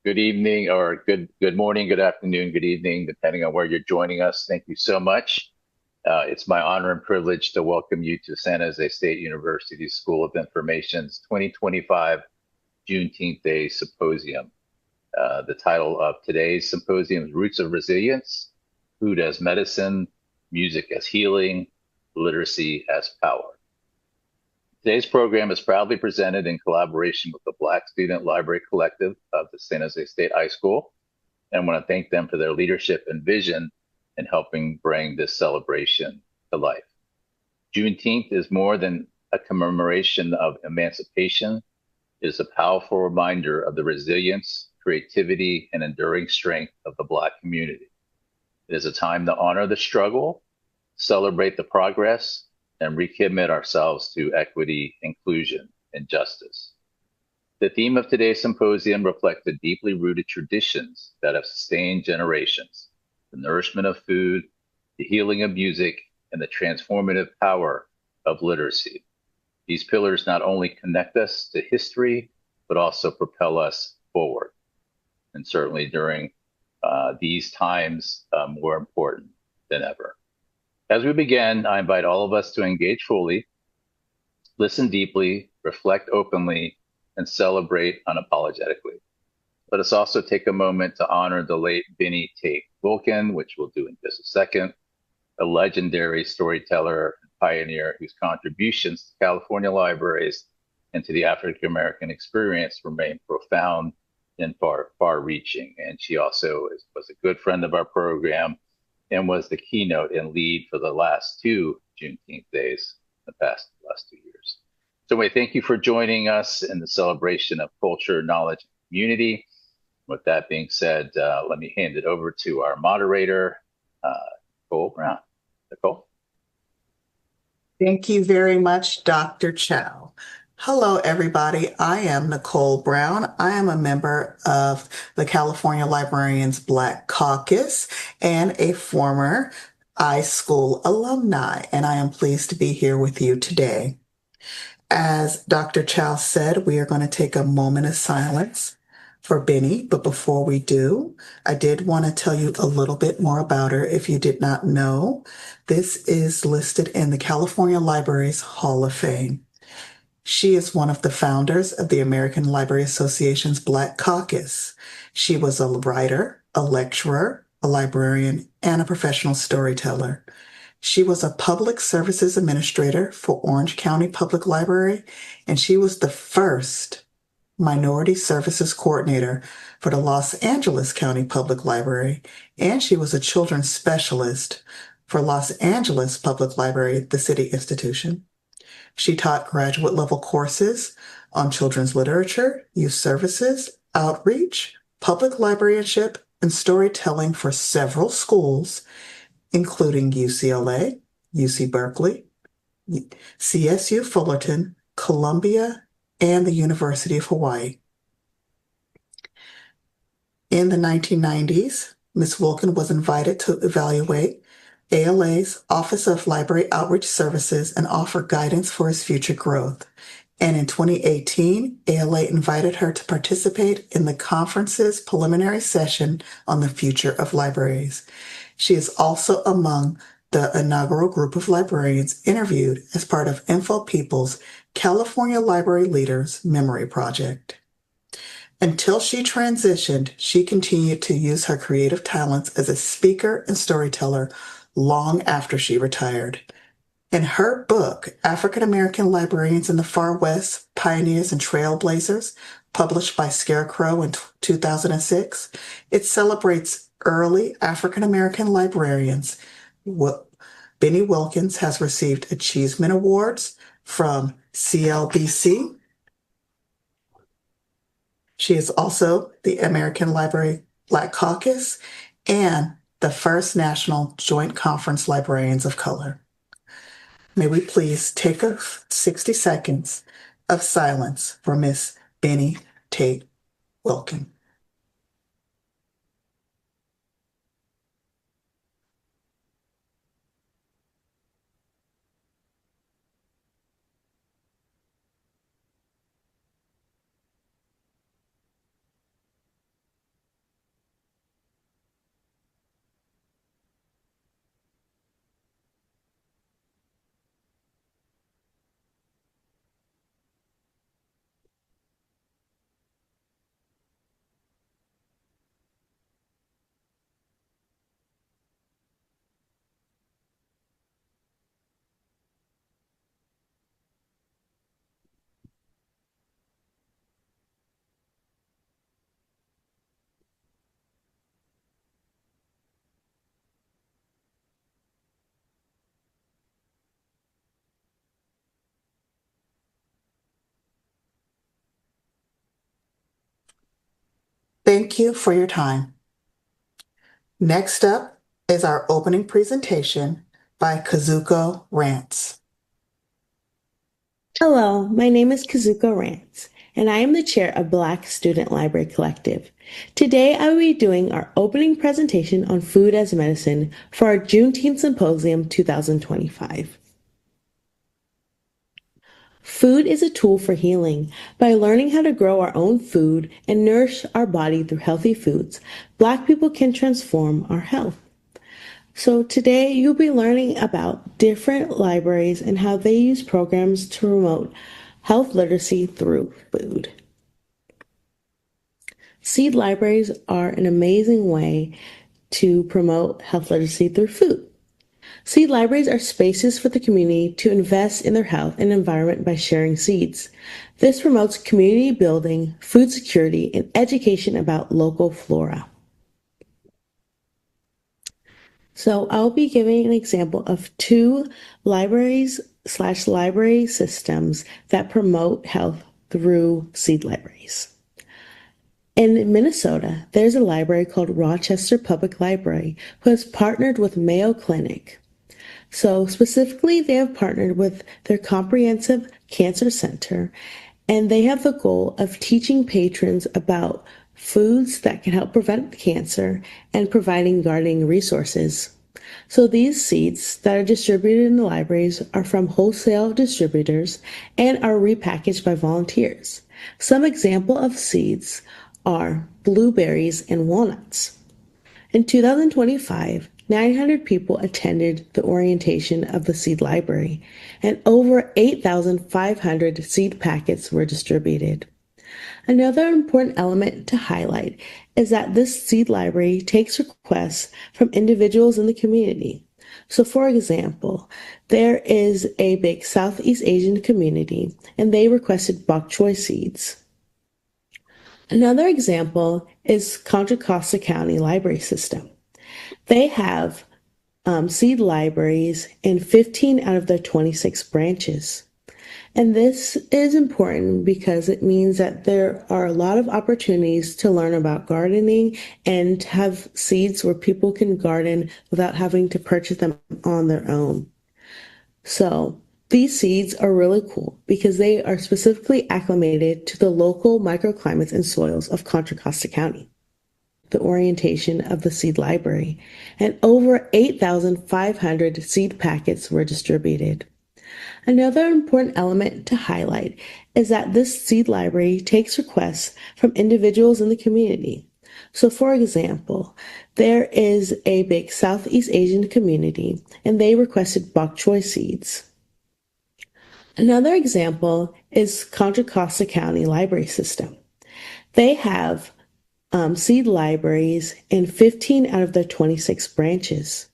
Good evening, or good morning, good afternoon, good evening, depending on where you're joining us. Thank you so much. It's my honor and privilege to welcome you to San Jose State University School of Information's 2025 Juneteenth Day Symposium. The title of today's symposium is Roots of Resilience: Food as Medicine, Music as Healing, Literacy as Power. Today's program is proudly presented in collaboration with the Black Student Library Collective of the San Jose State iSchool, and I want to thank them for their leadership and vision in helping bring this celebration to life. Juneteenth is more than a commemoration of emancipation. It is a powerful reminder of the resilience, creativity, and enduring strength of the Black community. It is a time to honor the struggle, celebrate the progress, and recommit ourselves to equity, inclusion, and justice. The theme of today's symposium reflects the deeply rooted traditions that have sustained generations: the nourishment of food, the healing of music, and the transformative power of literacy. These pillars not only connect us to history, but also propel us forward. And certainly during these times, more important than ever. As we begin, I invite all of us to engage fully, listen deeply, reflect openly, and celebrate unapologetically. Let us also take a moment to honor the late Binnie Tate Wilkin, which we'll do in just a second, a legendary storyteller and pioneer whose contributions to California libraries and to the African American experience remain profound and far-reaching. And she also was a good friend of our program and was the keynote and lead for the last two Juneteenth days, the last 2 years. So we thank you for joining us in the celebration of culture, knowledge, and community. With that being said, let me hand it over to our moderator, Nicole Brown. Nicole? Thank you very much, Dr. Chow. Hello, everybody. I am Nicole Brown. I am a member of the California Librarians Black Caucus and a former iSchool alumni, and I am pleased to be here with you today. As Dr. Chow said, we are going to take a moment of silence for Binnie, but before we do, I did want to tell you a little bit more about her if you did not know. This is listed in the California Libraries Hall of Fame. She is one of the founders of the American Library Association's Black Caucus. She was a writer, a lecturer, a librarian, and a professional storyteller. She was a public services administrator for Orange County Public Library, and she was the first minority services coordinator for the Los Angeles County Public Library, and she was a children's specialist for Los Angeles Public Library, the city institution. She taught graduate level courses on children's literature, youth services, outreach, public librarianship, and storytelling for several schools, including UCLA, UC Berkeley, CSU Fullerton, Columbia, and the University of Hawaii. In the 1990s, Ms. Wilkin was invited to evaluate ALA's Office of Library Outreach Services and offer guidance for its future growth. And in 2018, ALA invited her to participate in the conference's preliminary session on the future of libraries. She is also among the inaugural group of librarians interviewed as part of InfoPeople's California Library Leaders Memory Project. Until she transitioned, she continued to use her creative talents as a speaker and storyteller long after she retired. In her book, African American Librarians in the Far West, Pioneers and Trailblazers, published by Scarecrow in 2006, it celebrates early African American librarians. Binnie Wilkins has received achievement awards from CLBC. She is also the American Library Black Caucus and the first National Joint Conference Librarians of Color. May we please take 60 seconds of silence for Miss Binnie Tate Wilkin. Thank you for your time. Next up is our opening presentation by Kazuko Rance. Hello, my name is Kazuko Rance, and I am the chair of Black Student Library Collective. Today I will be doing our opening presentation on food as medicine for our Juneteenth Symposium 2025. Food is a tool for healing. By learning how to grow our own food and nourish our body through healthy foods, Black people can transform our health. So today you'll be learning about different libraries and how they use programs to promote health literacy through food. Seed libraries are an amazing way to promote health literacy through food. Seed libraries are spaces for the community to invest in their health and environment by sharing seeds. This promotes community building, food security, and education about local flora. So I'll be giving an example of two libraries/library systems that promote health through seed libraries. In Minnesota, there's a library called Rochester Public Library who has partnered with Mayo Clinic. So specifically, they have partnered with their Comprehensive Cancer Center, and they have the goal of teaching patrons about foods that can help prevent cancer and providing gardening resources. So these seeds that are distributed in the libraries are from wholesale distributors and are repackaged by volunteers. Some example of seeds are blueberries and walnuts. In 2025, 900 people attended the orientation of the seed library, and over 8,500 seed packets were distributed. Another important element to highlight is that this seed library takes requests from individuals in the community. So for example, there is a big Southeast Asian community, and they requested bok choy seeds. Another example is Contra Costa County Library System. They have seed libraries in 15 out of their 26 branches. And this is important because it means that there are a lot of opportunities to learn about gardening and have seeds where people can garden without having to purchase them on their own. So these seeds are really cool because they are specifically acclimated to the local microclimates and soils of Contra Costa County. The orientation of the seed library, and over 8,500 seed packets were distributed. Another important element to highlight is that this seed library takes requests from individuals in the community. So for example, there is a big Southeast Asian community, and they requested bok choy seeds. Another example is Contra Costa County Library System. They have seed libraries in 15 out of their 26 branches.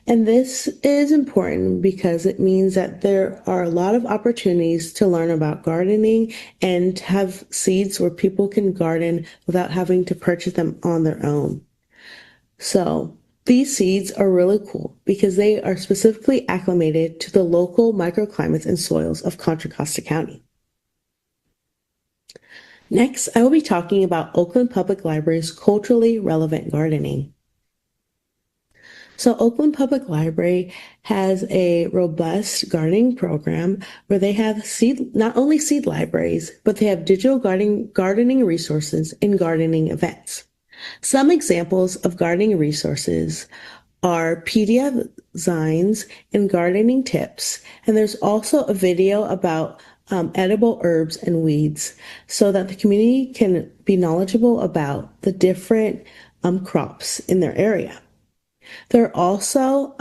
And this is important because it means that there are a lot of opportunities to learn about gardening and have seeds where people can garden without having to purchase them on their own. So these seeds are really cool because they are specifically acclimated to the local microclimates and soils of Contra Costa County. Next, I will be talking about Oakland Public Library's culturally relevant gardening. So Oakland Public Library has a robust gardening program where they have not only seed libraries, but they have digital gardening resources and gardening events. Some examples of gardening resources are PDF zines and gardening tips, and there's also a video about edible herbs and weeds so that the community can be knowledgeable about the different crops in their area. There are also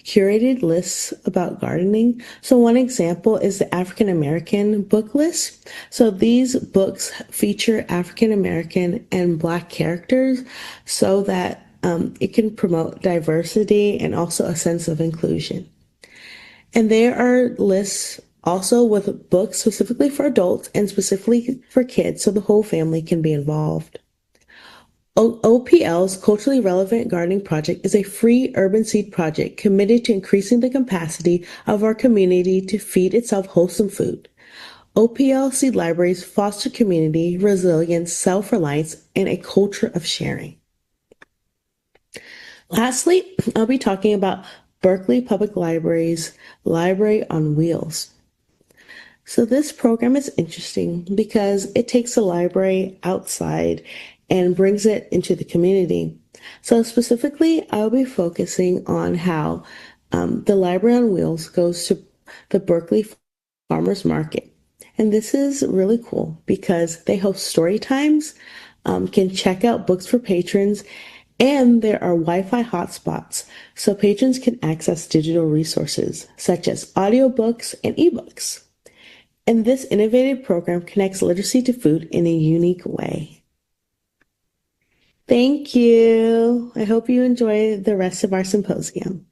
curated lists about gardening. So one example is the African American book list. So these books feature African American and Black characters so that it can promote diversity and also a sense of inclusion. And there are lists also with books specifically for adults and specifically for kids so the whole family can be involved. OPL's Culturally Relevant Gardening Project is a free urban seed project committed to increasing the capacity of our community to feed itself wholesome food. OPL seed libraries foster community, resilience, self-reliance, and a culture of sharing. Lastly, I'll be talking about Berkeley Public Library's Library on Wheels. So this program is interesting because it takes the library outside and brings it into the community. So specifically, I'll be focusing on how the Library on Wheels goes to the Berkeley Farmers Market. And this is really cool because they host story times, can check out books for patrons, and there are Wi-Fi hotspots so patrons can access digital resources such as audiobooks and ebooks. And this innovative program connects literacy to food in a unique way. Thank you. I hope you enjoy the rest of our symposium.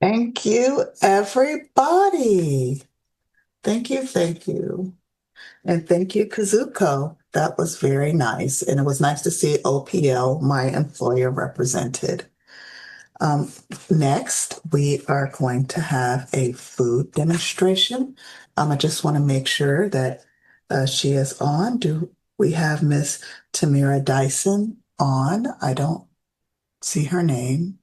Thank you, everybody. Thank you, thank you. And thank you, Kazuko. That was very nice. And it was nice to see OPL, my employer, represented. Next, we are going to have a food demonstration. I just want to make sure that she is on. Do we have Miss Tamearra Dyson on? I don't see her name.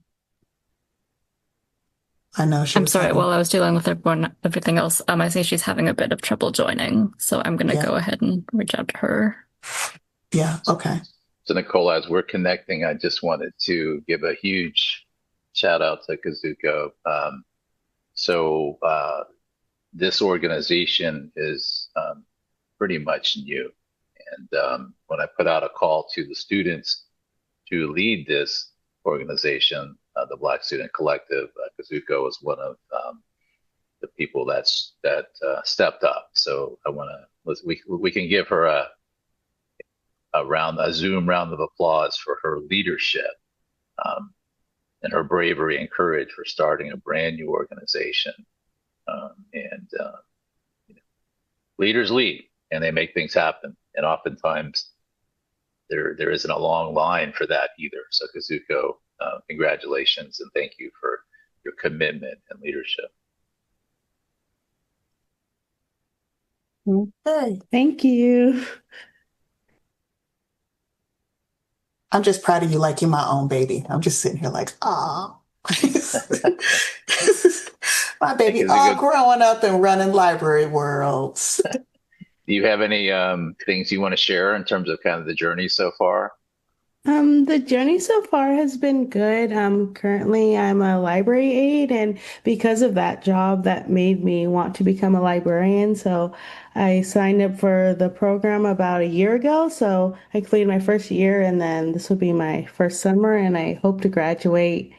I know she I'm was sorry, having- while I was dealing with everything else, I see she's having a bit of trouble joining, so I'm going to go ahead and reach out to her. Yeah, okay. So Nicole, as we're connecting, I just wanted to give a huge shout out to Kazuko. This organization is pretty much new. And when I put out a call to the students to lead this organization, the Black Student Collective, Kazuko was one of the people that stepped up. So I want to, we can give her a Zoom round of applause for her leadership and her bravery and courage for starting a brand new organization. Leaders lead and they make things happen. And oftentimes there isn't a long line for that either. So Kazuko, congratulations and thank you for your commitment and leadership. Okay. Thank you. I'm just proud of you like you're my own baby. I'm just sitting here like, ah. My baby all growing up and running library worlds. Do you have any things you want to share in terms of kind of the journey so far? The journey so far has been good. Currently I'm a library aide, and because of that job, that made me want to become a librarian. So I signed up for the program about a year ago. So I completed my first year, and then this will be my first summer, and I hope to graduate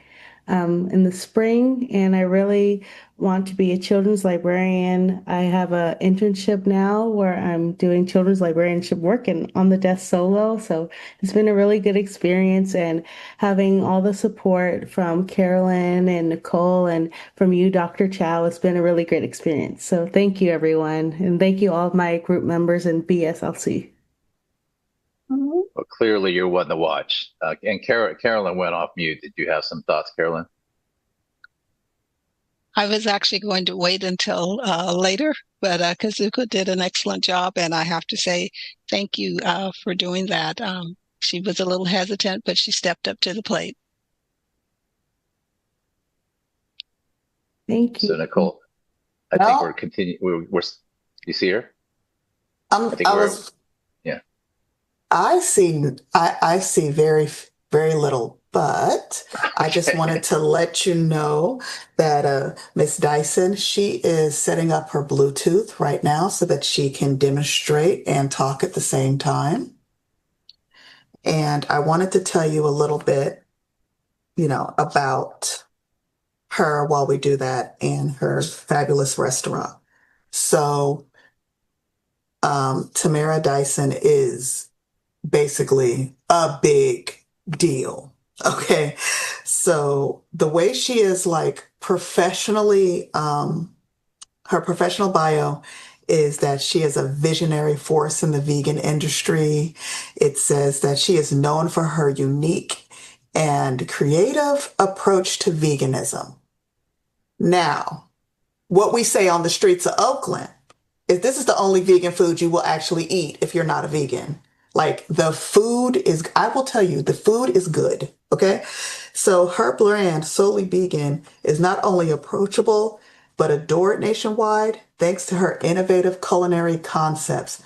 in the spring, and I really want to be a children's librarian. I have an internship now where I'm doing children's librarianship work and on the desk solo. So it's been a really good experience, and having all the support from Carolyn and Nicole and from you, Dr. Chow, it's been a really great experience. So thank you, everyone. And thank you all of my group members in BSLC. Well, clearly you're one to watch. And Carolyn went off mute. Did you have some thoughts, Carolyn? I was actually going to wait until later, but Kazuko did an excellent job, and I have to say thank you for doing that. She was a little hesitant, but she stepped up to the plate. Thank you. So Nicole, I think we're continuing. You see her? I see very, very little, but I just wanted to let you know that Miss Dyson, she is setting up her Bluetooth right now so that she can demonstrate and talk at the same time. And I wanted to tell you a little bit, about her while we do that and her fabulous restaurant. So Tamearra Dyson is basically a big deal. Okay. So the way she is like professionally, her professional bio is that she is a visionary force in the vegan industry. It says that she is known for her unique and creative approach to veganism. Now, what we say on the streets of Oakland, if this is the only vegan food you will actually eat if you're not a vegan. Like the food is, I will tell you, the food is good. Okay. So her brand, Souley Vegan, is not only approachable, but adored nationwide thanks to her innovative culinary concepts.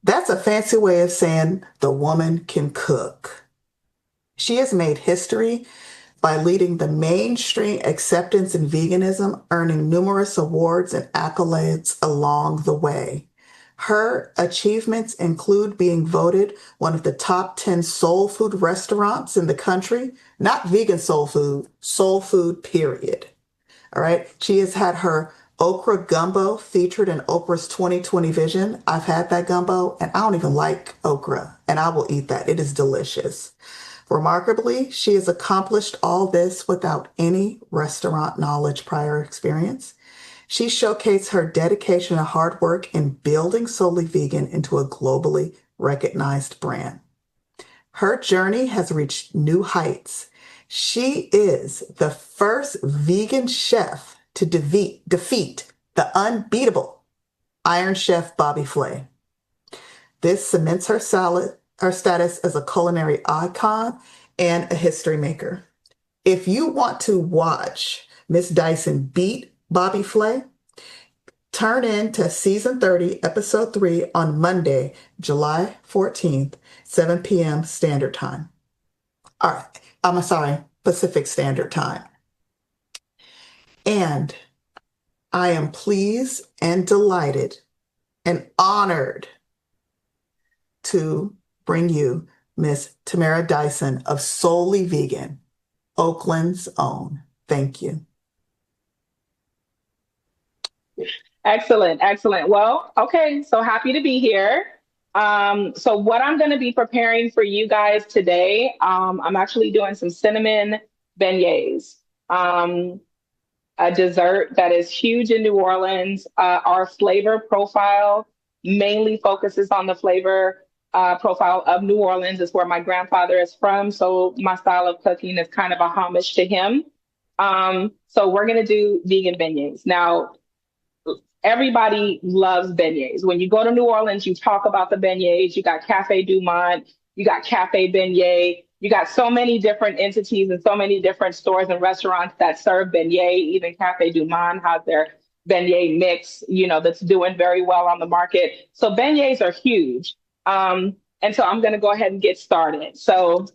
That's a fancy way of saying the woman can cook. She has made history by leading the mainstream acceptance in veganism, earning numerous awards and accolades along the way. Her achievements include being voted one of the top 10 soul food restaurants in the country, not vegan soul food, period. All right. She has had her okra gumbo featured in Oprah's 2020 Vision. I've had that gumbo and I don't even like okra, and I will eat that. It is delicious. Remarkably, she has accomplished all this without any restaurant knowledge prior experience. She showcased her dedication and hard work in building Souley Vegan into a globally recognized brand. Her journey has reached new heights. She is the first vegan chef to defeat the unbeatable Iron Chef Bobby Flay. This cements her status as a culinary icon and a history maker. If you want to watch Miss Dyson beat Bobby Flay, turn in to season 30, episode 3 on Monday, July 14th, 7 p.m. Standard Time. All right, I'm sorry, Pacific Standard Time. And I am pleased and delighted and honored to bring you Miss Tamearra Dyson of Souley Vegan, Oakland's own. Thank you. Excellent, excellent. Well, okay, so happy to be here. So what I'm going to be preparing for you guys today, I'm actually doing some cinnamon beignets, a dessert that is huge in New Orleans. Our flavor profile mainly focuses on the flavor profile of New Orleans. Is where my grandfather is from, so my style of cooking is kind of a homage to him. So we're going to do vegan beignets. Now, everybody loves beignets. When you go to New Orleans, you talk about the beignets. You got Cafe Du Monde, you got Cafe Beignet. You got so many different entities and so many different stores and restaurants that serve beignet. Even Cafe Du Monde has their beignet mix, that's doing very well on the market. So beignets are huge. And so I'm going to go ahead and get started. So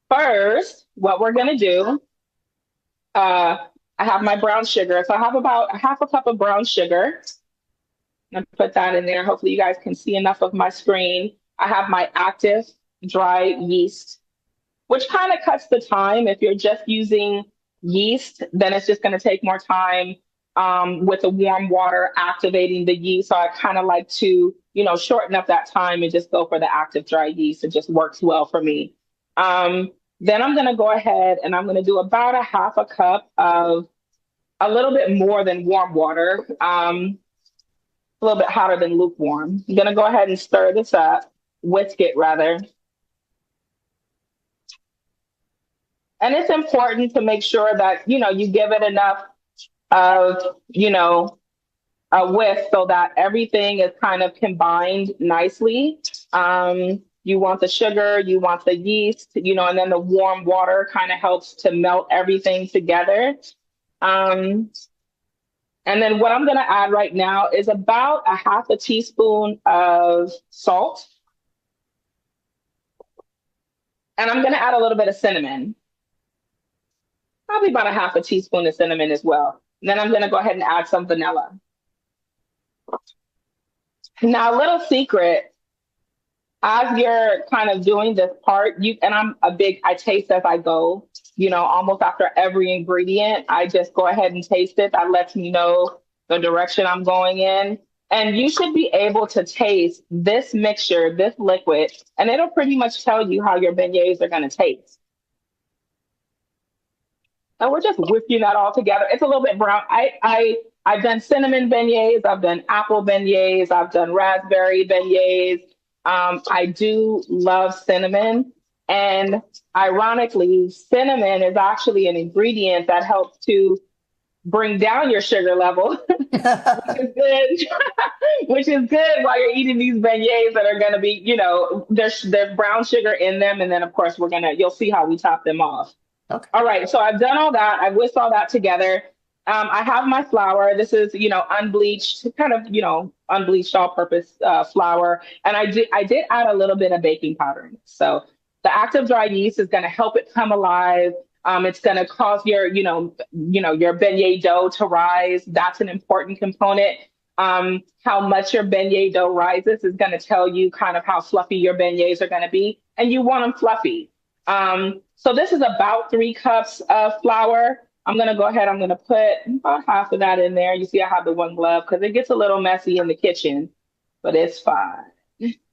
first, what we're going to do, I have my brown sugar. So I have about half a cup of brown sugar. I'm gonna put that in there. Hopefully you guys can see enough of my screen. I have my active dry yeast, which kind of cuts the time. If you're just using yeast, then it's just gonna take more time with the warm water activating the yeast. So I kind of like to, shorten up that time and just go for the active dry yeast. It just works well for me. Then I'm going to go ahead and I'm going to do about a half a cup of a little bit more than warm water, a little bit hotter than lukewarm. I'm going to go ahead and stir this up, whisk it rather. And it's important to make sure that, you give it enough of, a whisk so that everything is kind of combined nicely. You want the sugar, you want the yeast, and then the warm water kind of helps to melt everything together. And then what I'm going to add right now is about a half a teaspoon of salt. And I'm going to add a little bit of cinnamon. Probably about a half a teaspoon of cinnamon as well. And then I'm going to go ahead and add some vanilla. Now, a little secret. As you're kind of doing this part, I taste as I go, almost after every ingredient, I just go ahead and taste it. That lets me know the direction I'm going in. And you should be able to taste this mixture, this liquid, and it'll pretty much tell you how your beignets are going to taste. And we're just whisking that all together. It's a little bit brown. I've done cinnamon beignets, I've done apple beignets, I've done raspberry beignets. I do love cinnamon, and ironically, cinnamon is actually an ingredient that helps to bring down your sugar level, which is good, which is good while you're eating these beignets that are going to be, there's brown sugar in them. And then of course you'll see how we top them off. Okay. All right. So I've done all that. I've whisked all that together. I have my flour. This is, unbleached, kind of, unbleached all-purpose flour. And I did add a little bit of baking powder in it. So the active dry yeast is going to help it come alive. It's going to cause your beignet dough to rise. That's an important component. How much your beignet dough rises is going to tell you kind of how fluffy your beignets are going to be. And you want them fluffy. So this is about 3 cups of flour. I'm going to go ahead. I'm going to put about half of that in there. You see, I have the one glove because it gets a little messy in the kitchen, but it's fine.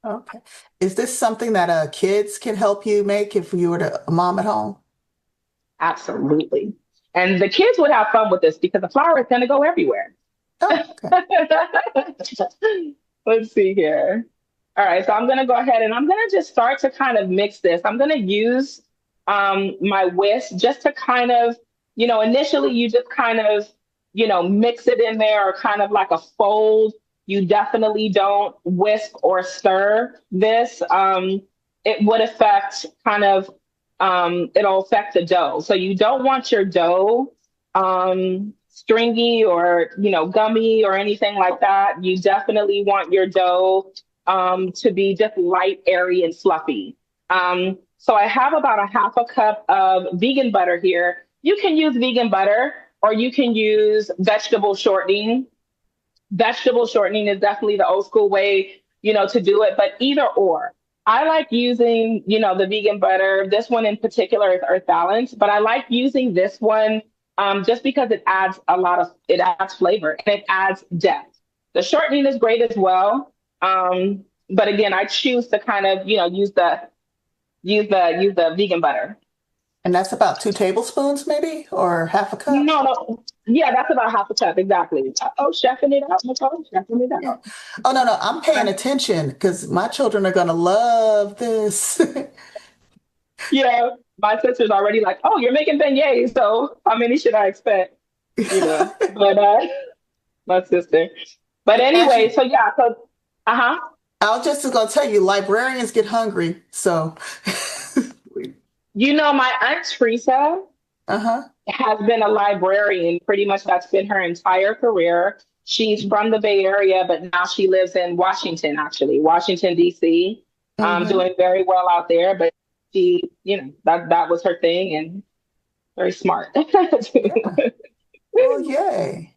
Okay. Is this something that kids can help you make if you were a mom at home? Absolutely. And the kids would have fun with this because the flour is going to go everywhere. Oh, okay. Let's see here. All right. So I'm going to go ahead and I'm going to just start to kind of mix this. I'm going to use my whisk just to kind of, initially you just kind of, mix it in there or kind of like a fold. You definitely don't whisk or stir this. It would affect kind of, it'll affect the dough. So you don't want your dough stringy or, gummy or anything like that. You definitely want your dough to be just light, airy, and fluffy. So I have about a half a cup of vegan butter here. You can use vegan butter or you can use vegetable shortening. Vegetable shortening is definitely the old school way, to do it, but either or. I like using, the vegan butter. This one in particular is Earth Balance, but I like using this one just because it adds flavor and it adds depth. The shortening is great as well. But again, I choose to kind of, use the vegan butter. And that's about 2 tablespoons maybe, or half a cup? No. Yeah, that's about half a cup. Exactly. Oh, chefing it out. Chefing it out. Yeah. Oh, no. I'm paying attention because my children are going to love this. Yeah. My sister's already like, oh, you're making beignets. So how many should I expect? But my sister. But anyway, so yeah. So, I was just going to tell you, librarians get hungry. So, my Aunt Teresa has been a librarian. Pretty much that's been her entire career. She's from the Bay Area, but now she lives in Washington, Washington, D.C., doing very well out there. But she, that was her thing and very smart. Oh, yay.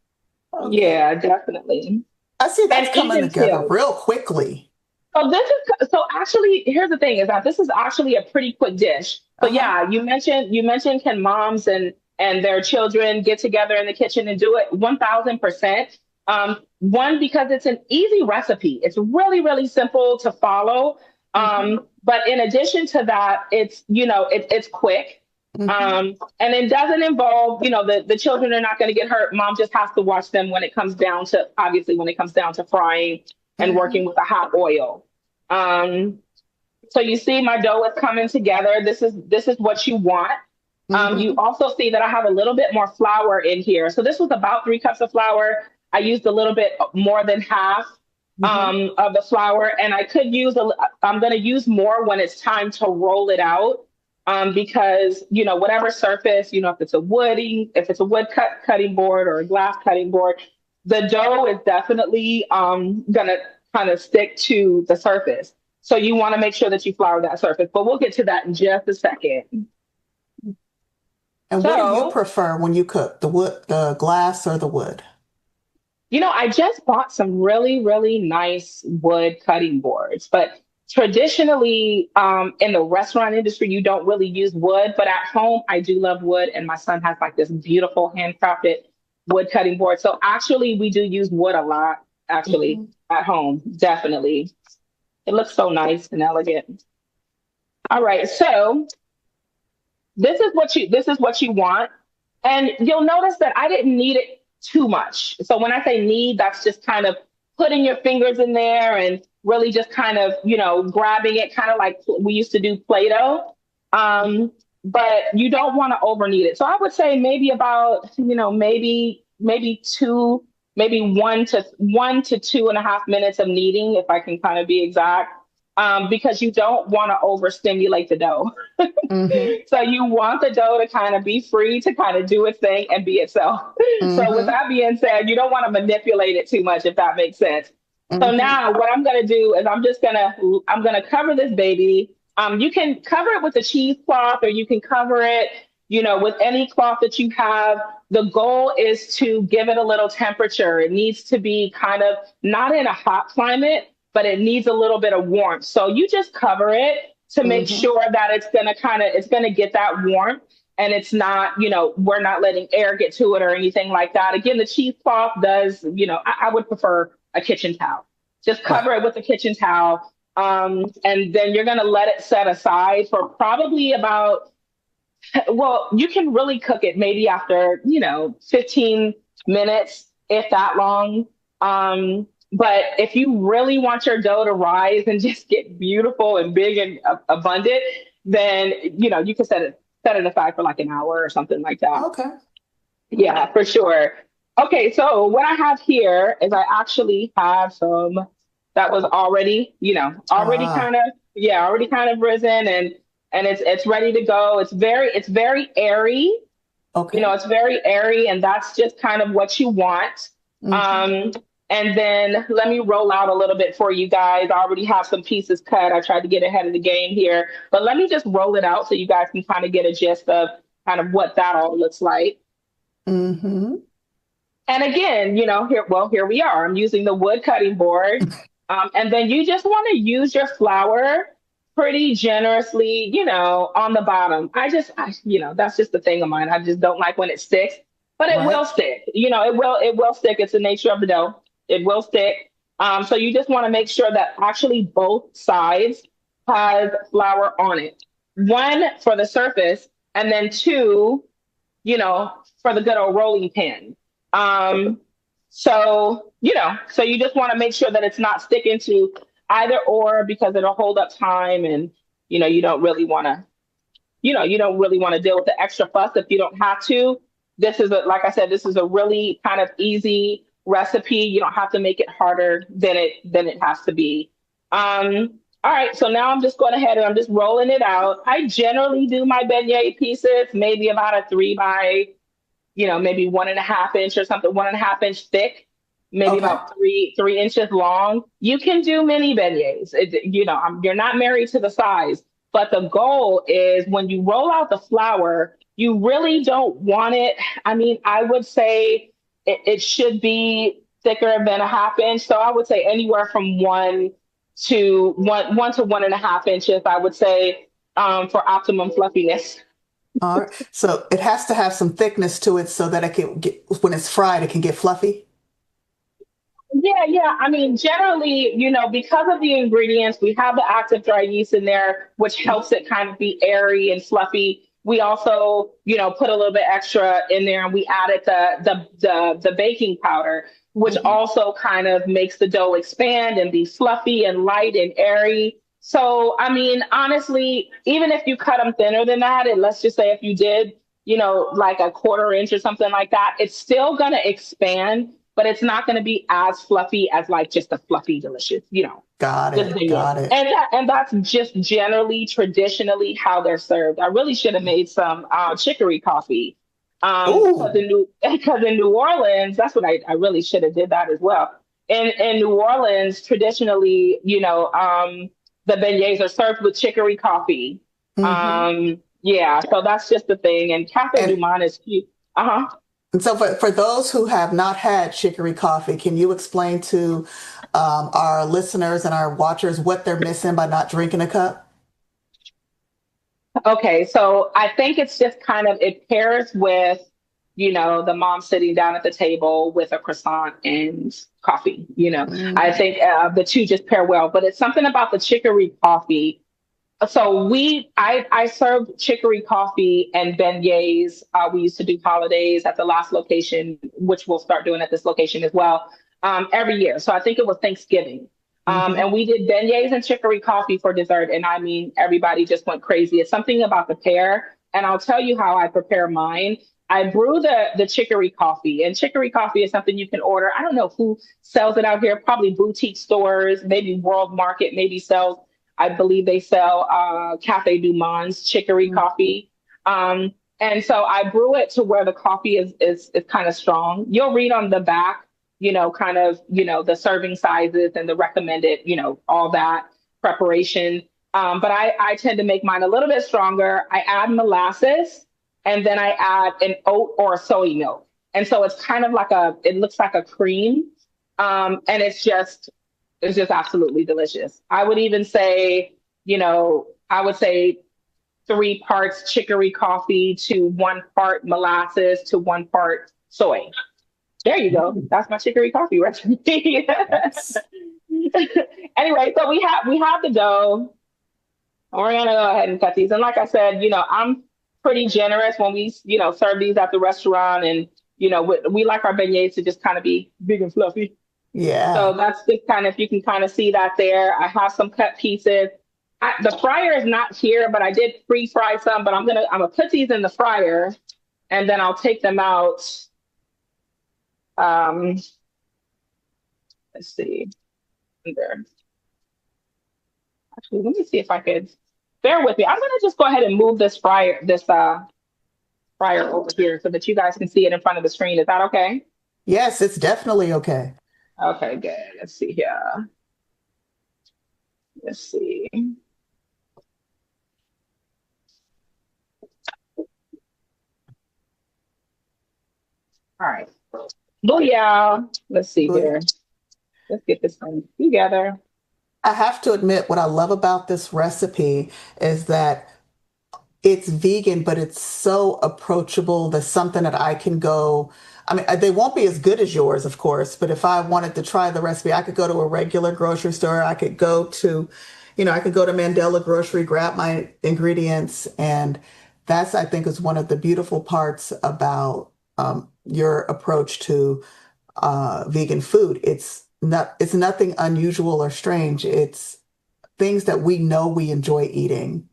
Okay. Yeah, definitely. I see that's coming together real quickly. So actually, here's the thing is that this is actually a pretty quick dish. So yeah, you mentioned can moms and their children get together in the kitchen and do it 1000%. One, because it's an easy recipe. It's really, really simple to follow. But in addition to that, it's, it's quick. And it doesn't involve, the children are not going to get hurt. Mom just has to watch them when it comes down to frying and working with a hot oil. So you see my dough is coming together. This is what you want. You also see that I have a little bit more flour in here. So this was about 3 cups of flour. I used a little bit more than half of the flour, and I could use I'm going to use more when it's time to roll it out. Because, whatever surface, if it's a wood cutting board or a glass cutting board, the dough is definitely going to kind of stick to the surface. So you want to make sure that you flour that surface, but we'll get to that in just a second. And what do you prefer when you cook, the glass or the wood? I just bought some really, really nice wood cutting boards, but traditionally, in the restaurant industry, you don't really use wood, but at home, I do love wood. And my son has like this beautiful handcrafted wood cutting board. So actually, we do use wood a lot, at home, definitely. It looks so nice and elegant. All right, so this is what you want. And you'll notice that I didn't knead it too much. So when I say knead, that's just kind of putting your fingers in there and really just kind of, grabbing it, kind of like we used to do Play-Doh. but you don't want to over knead it. So I would say maybe about, maybe two, maybe 1 to 2.5 minutes of kneading, if I can kind of be exact, because you don't want to overstimulate the dough. So you want the dough to kind of be free to kind of do its thing and be itself. So with that being said, you don't want to manipulate it too much, if that makes sense. So now what I'm going to do is I'm going to cover this baby. You can cover it with a cheesecloth, or you can cover it, with any cloth that you have. The goal is to give it a little temperature. It needs to be kind of not in a hot climate, but it needs a little bit of warmth. So you just cover it to make sure that it's going to get that warmth, and it's not, we're not letting air get to it or anything like that. Again, the cheesecloth does, I would prefer a kitchen towel. Just cover it with a kitchen towel. And then you're going to let it set aside for probably about, you can really cook it maybe after, 15 minutes, if that long. But if you really want your dough to rise and just get beautiful and big and abundant, then, you can set it aside for like an hour or something like that. Okay. Yeah, for sure. Okay, so what I have here is I actually have some that was already, already kind of risen, and it's ready to go. It's very airy. Okay. It's very airy, and that's just kind of what you want. And then let me roll out a little bit for you guys. I already have some pieces cut. I tried to get ahead of the game here, but let me just roll it out so you guys can kind of get a gist of kind of what that all looks like. And again, here we are. I'm using the wood cutting board. And then you just want to use your flour pretty generously, on the bottom. that's just the thing of mine. I just don't like when it sticks, but it will stick. It will stick. It's the nature of the dough. It will stick. So you just want to make sure that actually both sides has flour on it. One, for the surface, and then two, for the good old rolling pin. So you just want to make sure that it's not sticking to either or, because it'll hold up time, and, you don't really want to deal with the extra fuss if you don't have to. Like I said, this is a really kind of easy recipe. You don't have to make it harder than it has to be. All right, so now I'm just going ahead and I'm just rolling it out. I generally do my beignet pieces, maybe about a 3 by, maybe 1.5 inch or something, 1.5 inch thick, maybe about 3 inches long. You can do mini beignets. You're not married to the size, but the goal is when you roll out the flour, you really don't want it. I mean, I would say it should be thicker than a 1/2 inch. So I would say anywhere from 1 to 1.5 inches, I would say, for optimum fluffiness. All right. So it has to have some thickness to it so that it can get, when it's fried, it can get fluffy. Yeah. I mean, generally, because of the ingredients, we have the active dry yeast in there, which helps it kind of be airy and fluffy. We also, put a little bit extra in there, and we added the baking powder, which also kind of makes the dough expand and be fluffy and light and airy. So, I mean, honestly, even if you cut them thinner than that, and let's just say if you did, like a 1/4 inch or something like that, it's still going to expand, but it's not going to be as fluffy as like just a fluffy, delicious, Got it. And that's just generally, traditionally how they're served. I really should have made some chicory coffee. Because in New Orleans, that's what I really should have did that as well. In New Orleans, traditionally, the beignets are served with chicory coffee. So that's just the thing. And Cafe Du Monde is cute. And so for those who have not had chicory coffee, can you explain to our listeners and our watchers what they're missing by not drinking a cup? Okay, so I think it's just kind of, it pairs with, the mom sitting down at the table with a croissant and coffee, I think the two just pair well, but it's something about the chicory coffee. So I served chicory coffee and beignets. We used to do holidays at the last location, which we'll start doing at this location as well, every year. So I think it was Thanksgiving. And we did beignets and chicory coffee for dessert. And I mean, everybody just went crazy. It's something about the pair and I'll tell you how I prepare mine. I brew the chicory coffee, and chicory coffee is something you can order. I don't know who sells it out here, probably boutique stores, maybe World Market, maybe sells, I believe they sell Cafe Du Monde's chicory coffee. And so I brew it to where the coffee is kind of strong. You'll read on the back, kind of, the serving sizes and the recommended, all that preparation. But I tend to make mine a little bit stronger. I add molasses, and then I add an oat or soy milk. And so it's kind of it looks like a cream. And it's just absolutely delicious. I would even say, I would say 3 parts chicory coffee to 1 part molasses to 1 part soy. There you go. That's my chicory coffee recipe. Anyway, so we have the dough. We're gonna go ahead and cut these. And like I said, I'm pretty generous when we, serve these at the restaurant, and we like our beignets to just kind of be big and fluffy. Yeah. So that's just kind of, you can kind of see that there. I have some cut pieces. The fryer is not here, but I did pre-fry some. But I'm gonna put these in the fryer, and then I'll take them out. Let's see. There. Actually, let me see if I could. Bear with me. I'm gonna just go ahead and move this fryer over here so that you guys can see it in front of the screen. Is that okay? Yes, it's definitely okay. Okay, good. Let's see here. Let's see. All right. Booyah. Let's see here. Let's get this one together. I have to admit, what I love about this recipe is that it's vegan, but it's so approachable. That's something that I can go. I mean, they won't be as good as yours, of course, but if I wanted to try the recipe, I could go to a regular grocery store. I could go to, I could go to Mandela Grocery, grab my ingredients. And that's, I think, is one of the beautiful parts about your approach to vegan food. It's nothing unusual or strange. It's things that we know we enjoy eating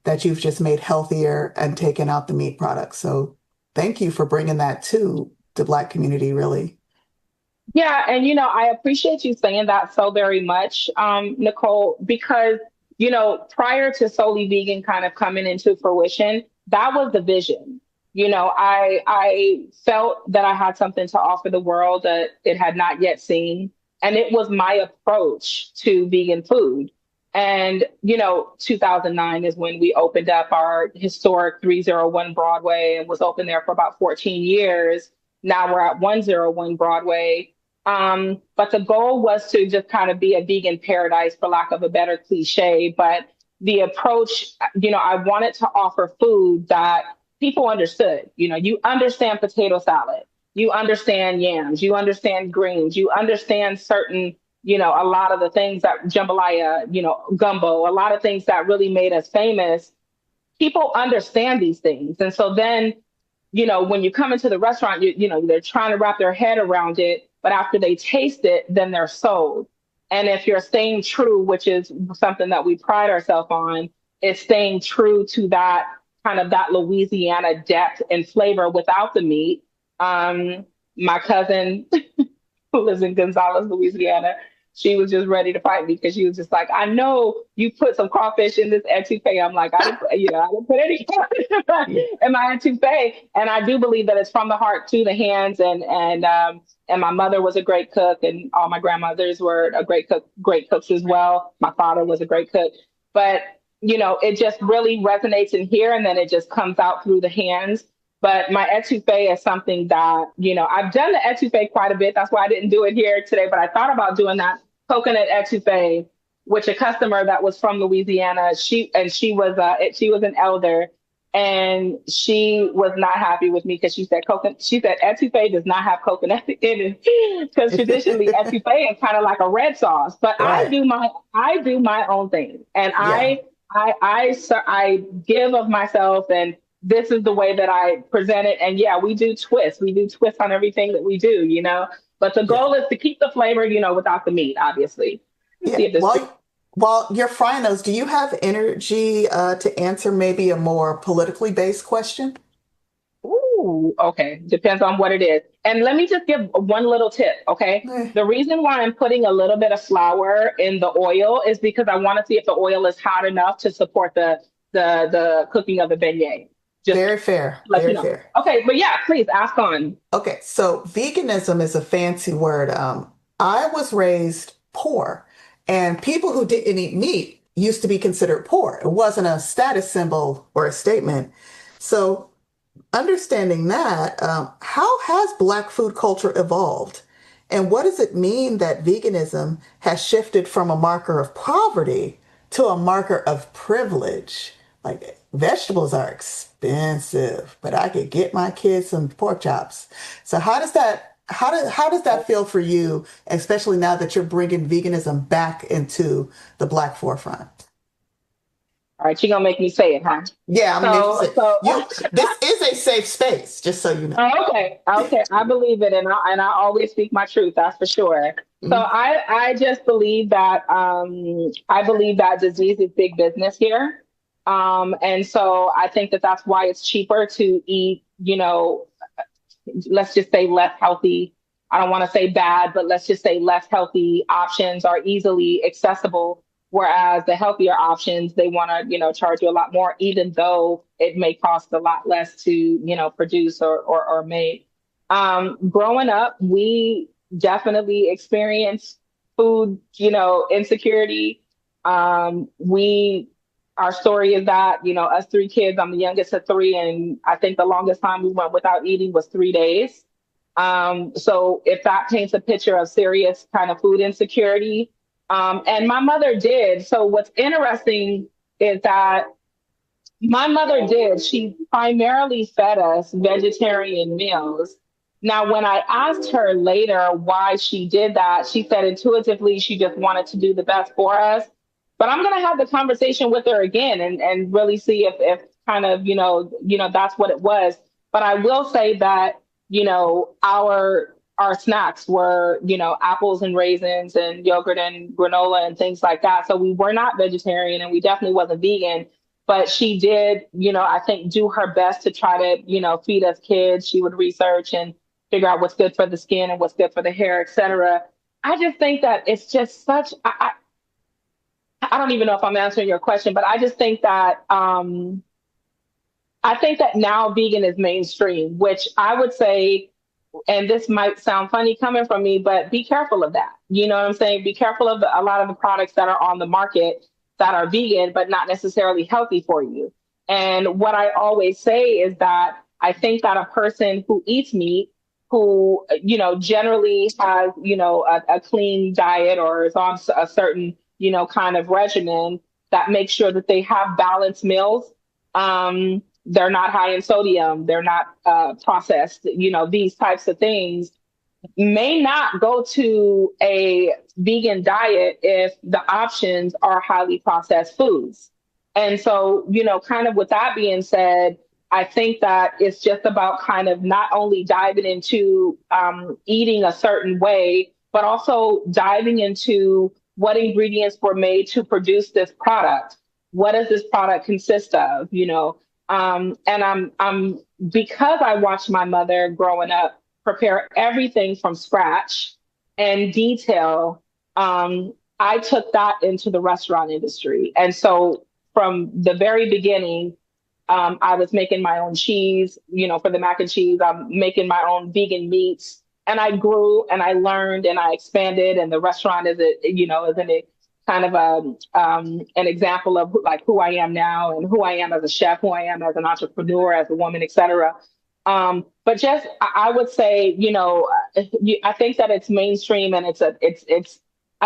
that you've just made healthier and taken out the meat products. So thank you for bringing that to the Black community, really. Yeah. And, I appreciate you saying that so very much, Nicole, because, prior to Souley Vegan kind of coming into fruition, that was the vision. I felt that I had something to offer the world that it had not yet seen. And it was my approach to vegan food. And, 2009 is when we opened up our historic 301 Broadway, and was open there for about 14 years. Now we're at 101 Broadway. But the goal was to just kind of be a vegan paradise, for lack of a better cliche. But the approach, I wanted to offer food that people understood. You understand potato salad, you understand yams, you understand greens, you understand certain, a lot of the things that jambalaya, gumbo, a lot of things that really made us famous. People understand these things. And so then, when you come into the restaurant, they're trying to wrap their head around it, but after they taste it, then they're sold. And if you're staying true, which is something that we pride ourselves on, is staying true to that kind of that Louisiana depth and flavor without the meat. My cousin who lives in Gonzales, Louisiana, she was just ready to fight me because she was just like, I know you put some crawfish in this etouffee. I'm like, I didn't put any in my etouffee. And I do believe that it's from the heart to the hands. And my mother was a great cook, and all my grandmothers were great cooks as well. My father was a great cook, but it just really resonates in here, and then it just comes out through the hands. But my etouffee is something that, I've done the etouffee quite a bit. That's why I didn't do it here today. But I thought about doing that coconut etouffee, which a customer that was from Louisiana, she was an elder, and she was not happy with me because she said etouffee does not have coconut in it, because traditionally etouffee is kind of like a red sauce. But right. I do my own thing, and yeah. I give of myself, and this is the way that I present it. And yeah, we do twists on everything that we do, but the goal is to keep the flavor, without the meat, obviously. Yeah. While you're frying those, do you have energy to answer maybe a more politically based question? Ooh, okay. Depends on what it is. And let me just give one little tip, okay? Eh, The reason why I'm putting a little bit of flour in the oil is because I want to see if the oil is hot enough to support the cooking of the beignet. Just Very fair, let you very know. fair. Okay, but yeah, please ask on. Okay, so veganism is a fancy word. I was raised poor, and people who didn't eat meat used to be considered poor. It wasn't a status symbol or a statement. So, understanding that, how has Black food culture evolved? And what does it mean that veganism has shifted from a marker of poverty to a marker of privilege? Like vegetables are expensive, but I could get my kids some pork chops. So how does that feel for you, especially now that you're bringing veganism back into the Black forefront? All right, you're gonna make me say it, huh? Yeah, I'm making So, sense. so You, this is a safe space, just so you know. okay, okay, I believe it, and I always speak my truth. That's for sure. So Mhm. I just believe that I believe that disease is big business here, and so I think that that's why it's cheaper to eat. Let's just say less healthy. I don't want to say bad, but let's just say less healthy options are easily accessible. Whereas the healthier options, they want to, charge you a lot more, even though it may cost a lot less to, produce or make. Growing up, we definitely experienced food, insecurity. Our story is that, us three kids, I'm the youngest of three, and I think the longest time we went without eating was 3 days. So if that paints a picture of serious kind of food insecurity, and my mother did. So what's interesting is that my mother did. She primarily fed us vegetarian meals. Now, when I asked her later why she did that, she said intuitively she just wanted to do the best for us. But I'm going to have the conversation with her again and really see if kind of, that's what it was. But I will say that, our snacks were, apples and raisins and yogurt and granola and things like that. So we were not vegetarian and we definitely wasn't vegan, but she did, I think do her best to try to, feed us kids. She would research and figure out what's good for the skin and what's good for the hair, et cetera. I just think that it's just such, I don't even know if I'm answering your question, but I just think that, I think that now vegan is mainstream, which I would say, and this might sound funny coming from me, but be careful of that. You know what I'm saying? Be careful of a lot of the products that are on the market that are vegan, but not necessarily healthy for you. And what I always say is that I think that a person who eats meat, who, generally has, a clean diet or is on a certain, kind of regimen that makes sure that they have balanced meals. They're not high in sodium. They're not processed, these types of things may not go to a vegan diet if the options are highly processed foods. And so, kind of with that being said, I think that it's just about kind of not only diving into eating a certain way, but also diving into what ingredients were made to produce this product. What does this product consist of? And I'm because I watched my mother growing up prepare everything from scratch and detail. I took that into the restaurant industry. And so from the very beginning, I was making my own cheese, for the mac and cheese. I'm making my own vegan meats. And I grew and I learned and I expanded. And the restaurant is an kind of an example of like who I am now and who I am as a chef, who I am as an entrepreneur, as a woman, et cetera. But just, I would say, I think that it's mainstream and I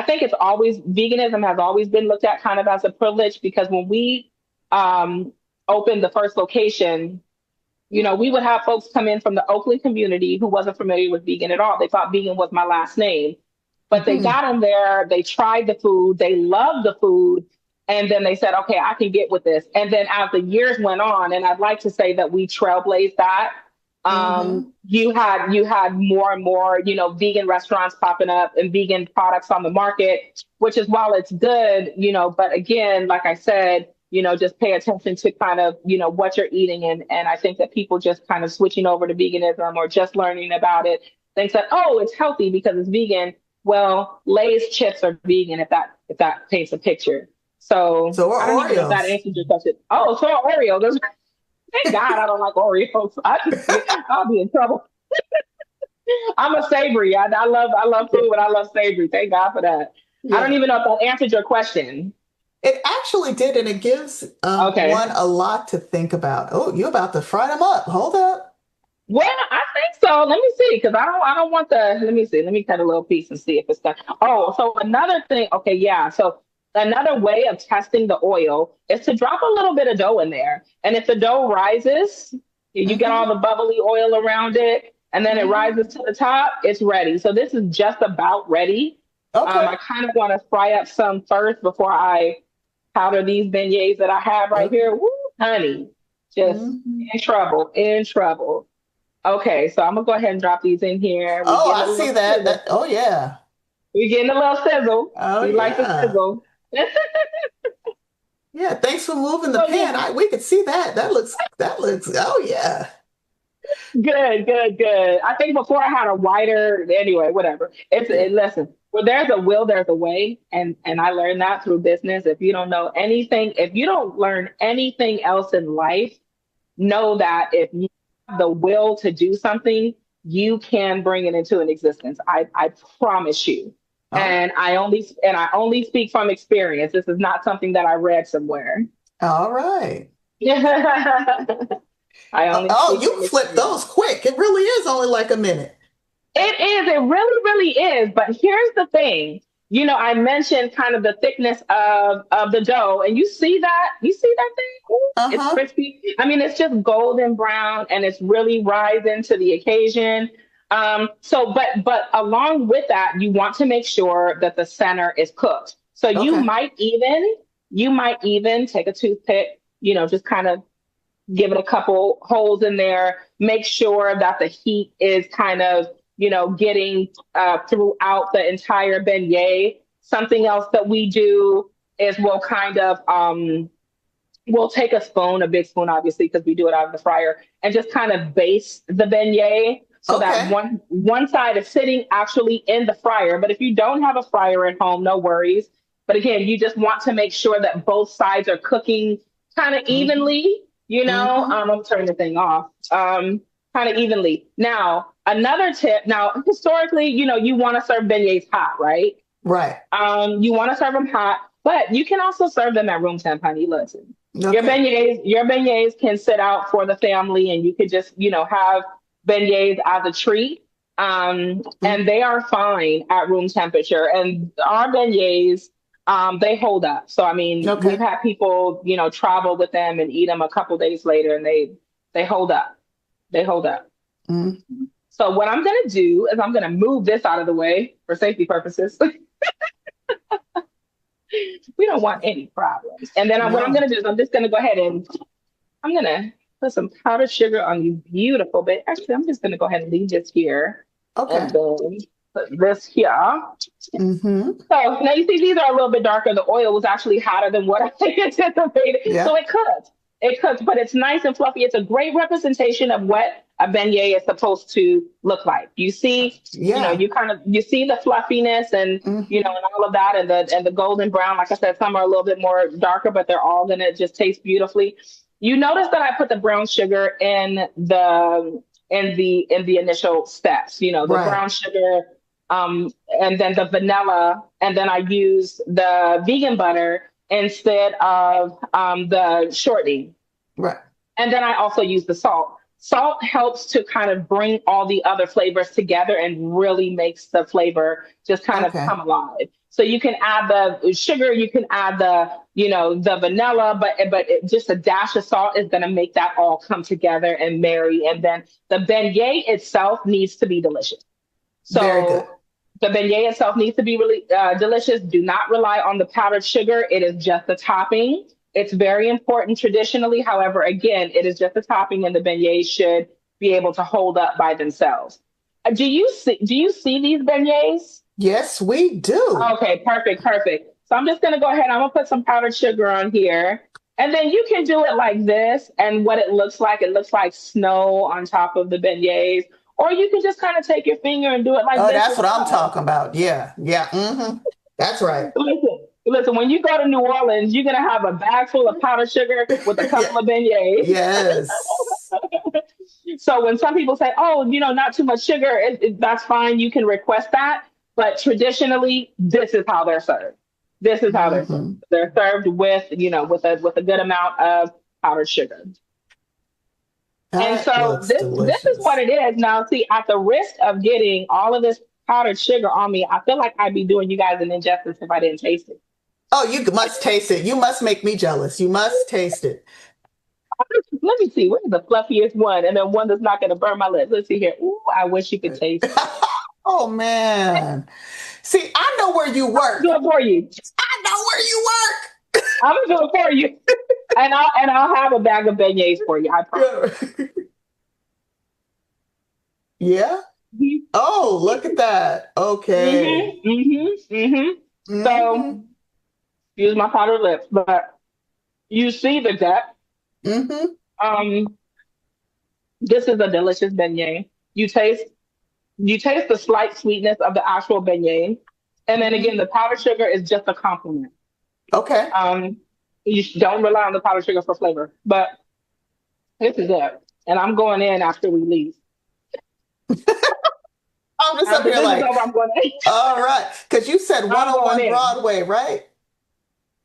think it's always, veganism has always been looked at kind of as a privilege because when we opened the first location, we would have folks come in from the Oakland community who wasn't familiar with vegan at all. They thought vegan was my last name, but they Mhm. got in there, they tried the food, they loved the food. And then they said, okay, I can get with this. And then as the years went on, and I'd like to say that we trailblazed that, You had more and more, vegan restaurants popping up and vegan products on the market, which is, while it's good, but again, like I said, just pay attention to kind of, what you're eating. And I think that people just kind of switching over to veganism or just learning about it thinks that, oh, it's healthy because it's vegan. Well, Lay's chips are vegan, if that paints a picture. So are I don't even know if that Oreos. answers your question. Oh, so are Oreos. Thank God I don't like Oreos. I'll be in trouble. I'm a savory. I love food, but I love savory. Thank God for that. I don't Yeah. even know if that answered your question. It actually did, and it gives Okay. one a lot to think about. Oh, you're about to fry them up. Hold up. Well, I think so. Let me see, because I don't want the. Let me see. Let me cut a little piece and see if it's done. Oh, so another thing. Okay, yeah. So another way of testing the oil is to drop a little bit of dough in there, and if the dough rises, you get all the bubbly oil around it, and then it rises to the top. It's ready. So this is just about ready. Okay. I kind of want to fry up some first before I powder these beignets that I have right here. Woo, honey, just in trouble. Okay, so I'm gonna go ahead and drop these in here. Oh, I see that. Oh, yeah. We're getting a little sizzle. Oh, We like the sizzle. Yeah, thanks for moving the pan. We could see that. That looks, oh, yeah. Good. I think before I had a wider, anyway, whatever. Listen, where there's a will, there's a way. And I learned that through business. If you don't know anything, if you don't learn anything else in life, know that if you have the will to do something, you can bring it into an existence. I promise you. Oh. And I only speak from experience. This is not something that I read somewhere. All right. You flipped those quick. It really is only like a minute. It is. It really, really is. But here's the thing. I mentioned kind of the thickness of the dough, and you see that? You see that thing? Ooh, It's crispy. I mean, it's just golden brown, and it's really rising to the occasion. But along with that, you want to make sure that the center is cooked. So you might even take a toothpick, just kind of give it a couple holes in there, make sure that the heat is kind of, getting throughout the entire beignet. Something else that we do is we'll take a spoon, a big spoon, obviously, because we do it out of the fryer, and just kind of baste the beignet so that one side is sitting actually in the fryer. But if you don't have a fryer at home, no worries. But again, you just want to make sure that both sides are cooking kind of evenly. I'm gonna turn the thing off. Kind of evenly. Now, another tip. Now, historically, you want to serve beignets hot, right? Right. You want to serve them hot, but you can also serve them at room temp, honey. Listen, your beignets can sit out for the family, and you could just, have beignets as a treat. And they are fine at room temperature. And our beignets, they hold up. So, I mean, we've had people, travel with them and eat them a couple days later, and they hold up. They hold up. Mm-hmm. So what I'm going to do is I'm going to move this out of the way for safety purposes. We don't want any problems. And then what I'm going to do is I'm just going to go ahead and I'm going to put some powdered sugar on these beautiful bit. Actually, I'm just going to go ahead and leave this here. Okay. And then put this here. Mm-hmm. So now you see these are a little bit darker. The oil was actually hotter than what I anticipated. Yeah. So it cooks, but it's nice and fluffy. It's a great representation of what a beignet is supposed to look like. You see, you see the fluffiness and, and all of that, and the golden brown. Like I said, some are a little bit more darker, but they're all going to just taste beautifully. You notice that I put the brown sugar in the initial steps, the brown sugar, and then the vanilla, and then I use the vegan butter instead of the shortening. Right. And then I also use the salt. Salt helps to kind of bring all the other flavors together and really makes the flavor just kind of come alive. So you can add the sugar, you can add the vanilla, but just a dash of salt is going to make that all come together and marry. And then the beignet itself needs to be delicious. So very good. The beignet itself needs to be really delicious. Do not rely on the powdered sugar. It is just a topping. It's very important traditionally. However, again, it is just a topping, and the beignet should be able to hold up by themselves. Do you see these beignets? Yes, we do. Okay, perfect. So I'm just gonna go ahead. I'm gonna put some powdered sugar on here. And then you can do it like this. And what it looks like snow on top of the beignets. Or you can just kind of take your finger and do it like Oh, this. that's what I'm talking about. Yeah. That's right. Listen, when you go to New Orleans, you're gonna have a bag full of powdered sugar with a couple of beignets. Yes. So when some people say, "Oh, not too much sugar," that's fine. You can request that. But traditionally, this is how they're served. This is how they're served. They're served with a good amount of powdered sugar. And so this is what it is. Now, see, at the risk of getting all of this powdered sugar on me, I feel like I'd be doing you guys an injustice if I didn't taste it. Oh, you must taste it. You must make me jealous. You must taste it. Let me see. Where's the fluffiest one? And then one that's not going to burn my lips. Let's see here. Ooh, I wish you could taste it. Oh, man. See, I know where you work. I'll do it for you. I know where you work. I'm going to do it for you. And I'll have a bag of beignets for you. I promise. Yeah? Oh, look at that. Okay. So, use my powdered lips, but you see the depth. This is a delicious beignet. You taste the slight sweetness of the actual beignet, and then again, the powdered sugar is just a compliment. Okay. You don't rely on the powdered sugar for flavor, but this is it. And I'm going in after we leave. I'm just up here like, I'm going in. All right, because you said 101 Broadway, right?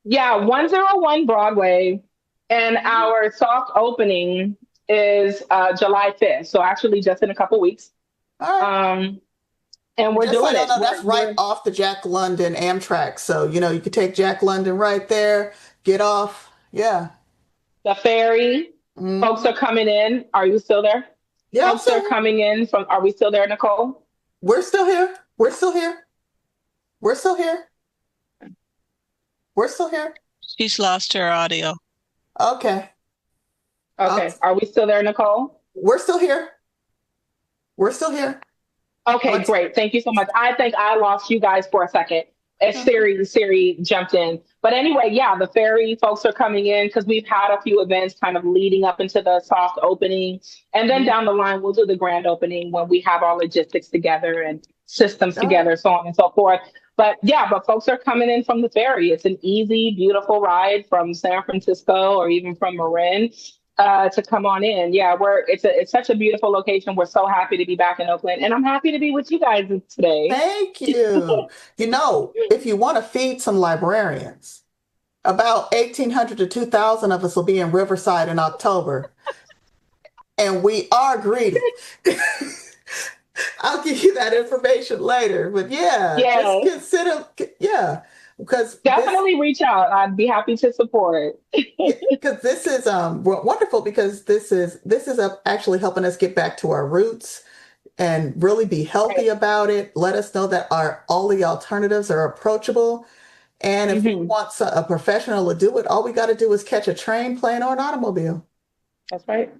Yeah, 101 Broadway. And our soft opening is July 5th. So actually just in a couple weeks. All right. And we're doing it. That's right off the Jack London Amtrak. So, you could take Jack London right there, get off. Yeah. The ferry. Folks are coming in. Are you still there? Yeah. Folks are coming in from, are we still there, Nicole? We're still here. We're still here. We're still here. We're still here. She's lost her audio. Okay. Are we still there, Nicole? We're still here. We're still here. Okay, great. Thank you so much. I think I lost you guys for a second as Siri jumped in. But anyway, yeah, the ferry folks are coming in because we've had a few events kind of leading up into the soft opening. And then down the line, we'll do the grand opening when we have our logistics together and systems together, so on and so forth. But yeah, folks are coming in from the ferry. It's an easy, beautiful ride from San Francisco or even from Marin to come on in. Yeah, it's such a beautiful location. We're so happy to be back in Oakland, and I'm happy to be with you guys today. Thank you. If you want to feed some librarians, about 1,800 to 2,000 of us will be in Riverside in October, and we are greedy. I'll give you that information later, but just consider, because definitely reach out. I'd be happy to support. Because this is wonderful, because this is actually helping us get back to our roots and really be healthy about it. Let us know that all the alternatives are approachable, and if we want a professional to do it, all we got to do is catch a train, plane, or an automobile. That's right.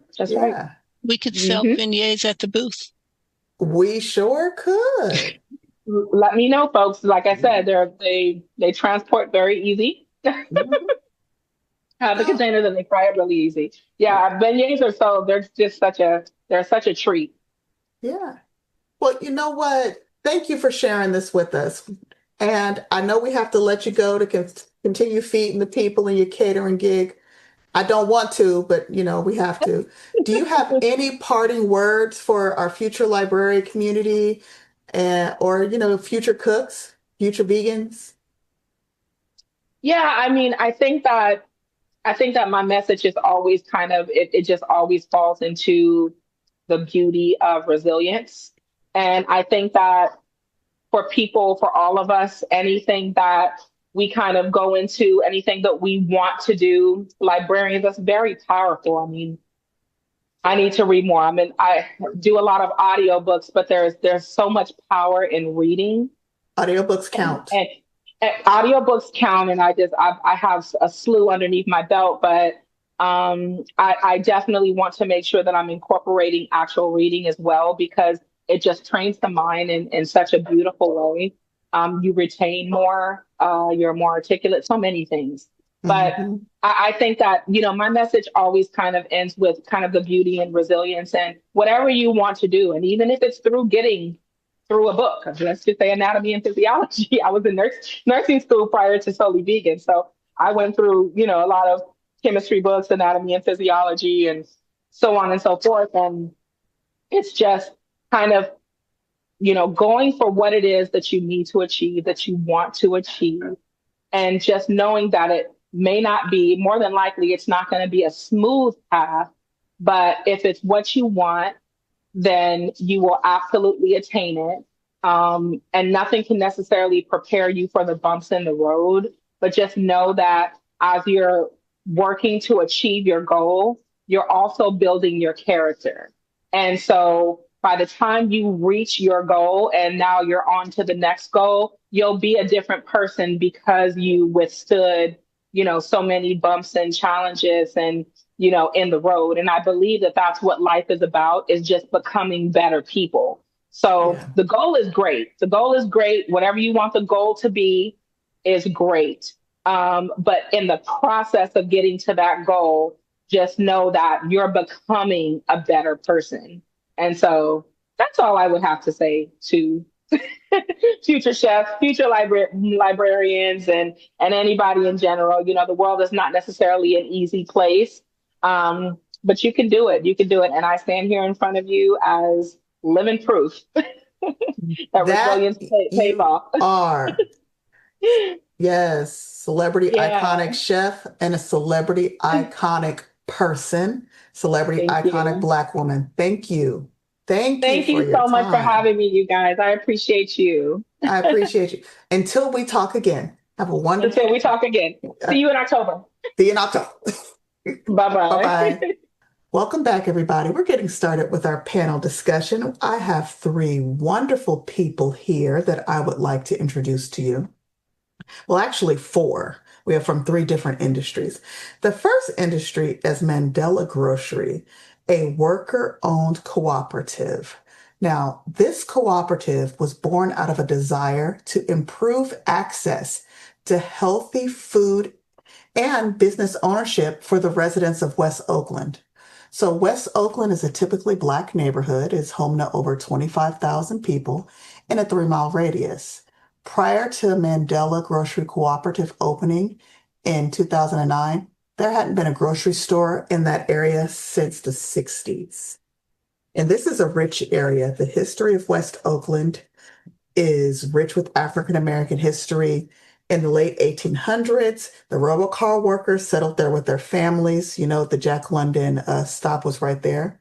We could sell beignets at the booth. We sure could. Let me know, folks. Like I said, they transport very easy. Have the containers and they fry it really easy. Yeah, beignets they're such a treat. Yeah. Well, you know what? Thank you for sharing this with us. And I know we have to let you go to continue feeding the people in your catering gig. I don't want to, but we have to. Do you have any parting words for our future library community, or future cooks, future vegans? Yeah, I mean, I think that my message is always it just always falls into the beauty of resilience. And I think that for all of us, anything that we kind of go into, anything that we want to do, librarians, that's very powerful. I mean, I need to read more. I do a lot of audiobooks, but there's so much power in reading. Audiobooks count. And audiobooks count, and I have a slew underneath my belt, but I definitely want to make sure that I'm incorporating actual reading as well, because it just trains the mind in such a beautiful way. You retain more, you're more articulate, so many things. But Mhm. I think that, my message always kind of ends with kind of the beauty and resilience and whatever you want to do. And even if it's through getting through a book, let's just say anatomy and physiology. I was in nursing school prior to Souley Vegan. So I went through, a lot of chemistry books, anatomy and physiology, and so on and so forth. And it's just kind of, going for what it is that you need to achieve, that you want to achieve, and just knowing that it may not be, more than likely, it's not going to be a smooth path. But if it's what you want, then you will absolutely attain it. And nothing can necessarily prepare you for the bumps in the road, but just know that as you're working to achieve your goal, you're also building your character. And so by the time you reach your goal and now you're on to the next goal, you'll be a different person because you withstood, so many bumps and challenges and, in the road. And I believe that that's what life is about, is just becoming better people. So Yeah. the goal is great. The goal is great. Whatever you want the goal to be is great. But in the process of getting to that goal, just know that you're becoming a better person. And so that's all I would have to say to future chefs, future librarians, and anybody in general. The world is not necessarily an easy place, but you can do it. You can do it. And I stand here in front of you as living proof that That resilience pays you off. are. Yes, celebrity Yeah. iconic chef and a celebrity iconic person, celebrity Thank iconic you. Black woman. Thank you. Thank you Thank for you your so much for time. having me, you guys. I appreciate you. I appreciate you. Until we talk again, have a Until wonderful we talk again. uh, See you in October. see you in October. Bye bye. Bye-bye. Welcome back, everybody. We're getting started with our panel discussion. I have three wonderful people here that I would like to introduce to you. Well, actually, four. We are from three different industries. The first industry is Mandela Grocery, a worker-owned cooperative. Now, this cooperative was born out of a desire to improve access to healthy food and business ownership for the residents of West Oakland. So West Oakland is a typically Black neighborhood. It's home to over 25,000 people in a 3-mile radius. Prior to Mandela Grocery Cooperative opening in 2009, there hadn't been a grocery store in that area since the 60s. And this is a rich area. The history of West Oakland is rich with African American history. In the late 1800s, the robocar workers settled there with their families. The Jack London stop was right there.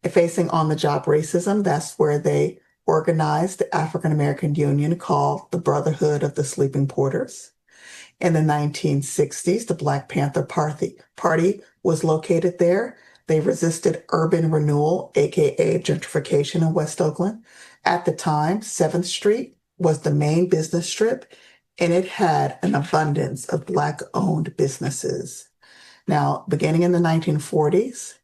And facing on-the-job racism, that's where they organized the African American Union called the Brotherhood of the Sleeping Porters. In the 1960s, the Black Panther Party was located there. They resisted urban renewal, aka gentrification in West Oakland. At the time, 7th Street was the main business strip, and it had an abundance of Black-owned businesses. Now, beginning in the 1940s,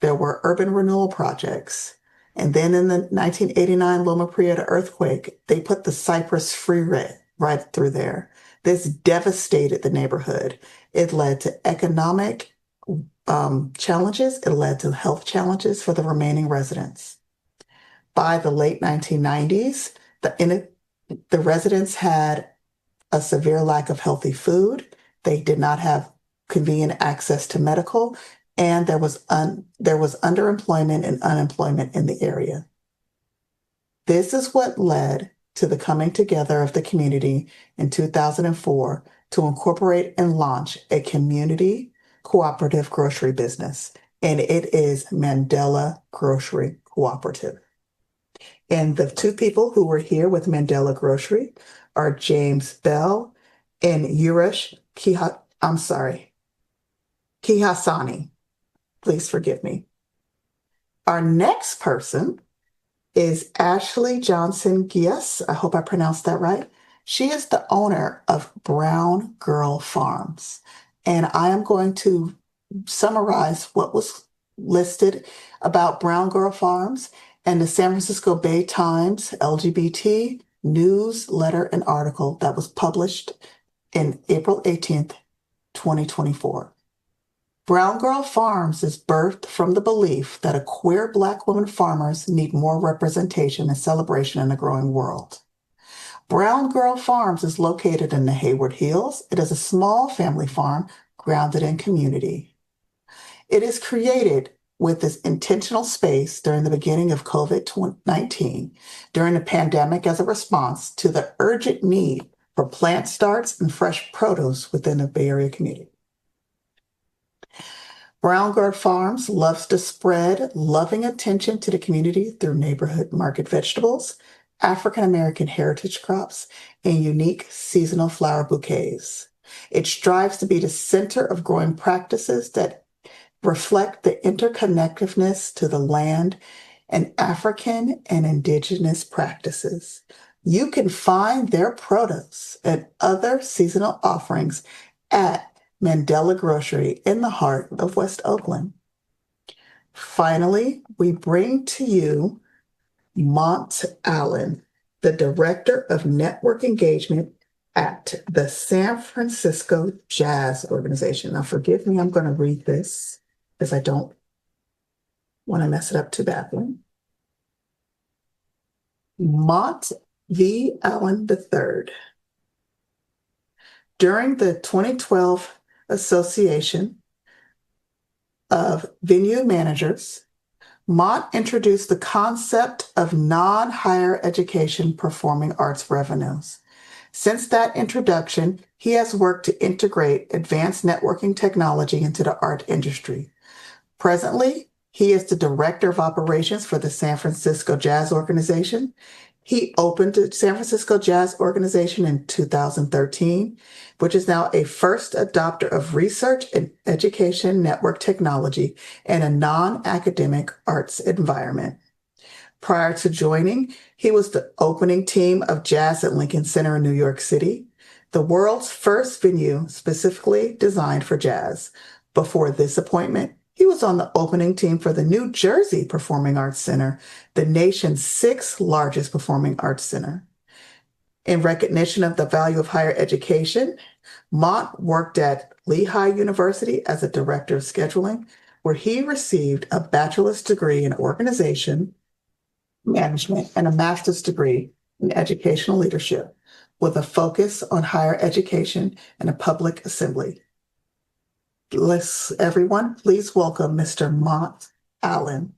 there were urban renewal projects. And then in the 1989 Loma Prieta earthquake, they put the Cypress Freeway right through there. This devastated the neighborhood. It led to economic challenges. It led to health challenges for the remaining residents. By the late 1990s, the residents had a severe lack of healthy food. They did not have convenient access to medical, and there was underemployment and unemployment in the area. This is what led to the coming together of the community in 2004 to incorporate and launch a community cooperative grocery business, and it is Mandela Grocery Cooperative. And the two people who were here with Mandela Grocery are James Bell and Yuresh Kihasani. Please forgive me. Our next person is Ashlee Johnson-Geisse. I hope I pronounced that right. She is the owner of Brown Girl Farms. And I am going to summarize what was listed about Brown Girl Farms and the San Francisco Bay Times LGBT newsletter and article that was published in April 18th, 2024. Brown Girl Farms is birthed from the belief that queer Black women farmers need more representation and celebration in a growing world. Brown Girl Farms is located in the Hayward Hills. It is a small family farm grounded in community. It is created with this intentional space during the beginning of COVID-19, during the pandemic as a response to the urgent need for plant starts and fresh produce within the Bay Area community. Brown Girl Farms loves to spread loving attention to the community through neighborhood market vegetables, African American heritage crops, and unique seasonal flower bouquets. It strives to be the center of growing practices that reflect the interconnectedness to the land and African and indigenous practices. You can find their produce and other seasonal offerings at Mandela Grocery in the heart of West Oakland. Finally, we bring to you Mont Allen, the Director of Network Engagement at the San Francisco Jazz Organization. Now, forgive me, I'm going to read this because I don't want to mess it up too badly. Mont V. Allen III. During the 2012 Association of Venue Managers, Mont introduced the concept of non-higher education performing arts revenues. Since that introduction, he has worked to integrate advanced networking technology into the art industry. Presently, he is the Director of Operations for the San Francisco Jazz Organization. He opened the San Francisco Jazz Organization in 2013, which is now a first adopter of research and education network technology in a non-academic arts environment. Prior to joining, he was the opening team of Jazz at Lincoln Center in New York City, the world's first venue specifically designed for jazz. Before this appointment, he was on the opening team for the New Jersey Performing Arts Center, the nation's sixth largest performing arts center. In recognition of the value of higher education, Mont worked at Lehigh University as a director of scheduling, where he received a bachelor's degree in organization management and a master's degree in educational leadership, with a focus on higher education and a public assembly. Let's everyone, please welcome Mr. Mont Allen.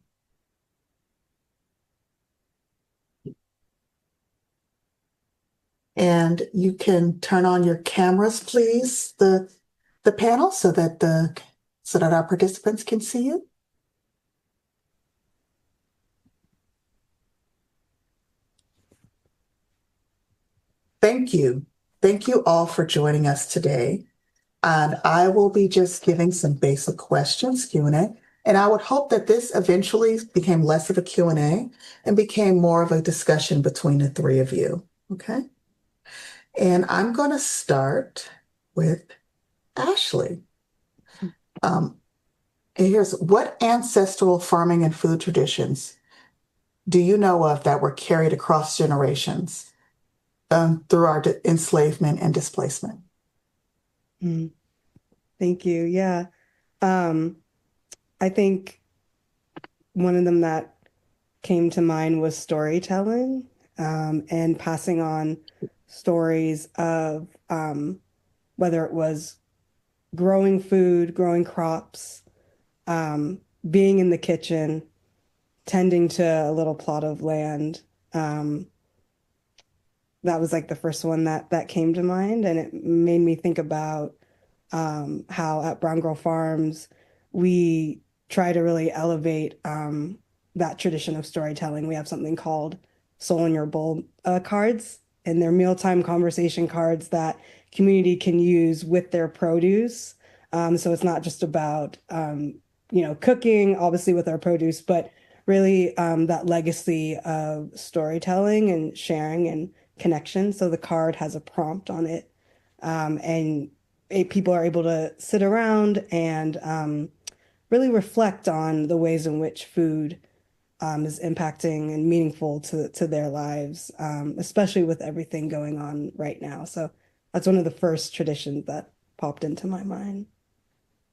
And you can turn on your cameras, please, the panel, so that our participants can see you. Thank you. Thank you all for joining us today. And I will be just giving some basic questions, Q&A. And I would hope that this eventually became less of a Q&A and became more of a discussion between the three of you, okay? And I'm going to start with Ashlee. And here's, what ancestral farming and food traditions do you know of that were carried across generations through our enslavement and displacement? Thank you. Yeah. I think one of them that came to mind was storytelling, and passing on stories of whether it was growing food, growing crops, being in the kitchen, tending to a little plot of land. That was like the first one that came to mind, and it made me think about how at Brown Girl Farms we try to really elevate that tradition of storytelling. We have something called Soul in Your Bowl cards, and they're mealtime conversation cards that community can use with their produce. So it's not just about cooking, obviously with our produce, but really that legacy of storytelling and sharing and connection. So the card has a prompt on it, and people are able to sit around and really reflect on the ways in which food is impacting and meaningful to their lives, especially with everything going on right now. So that's one of the first traditions that popped into my mind.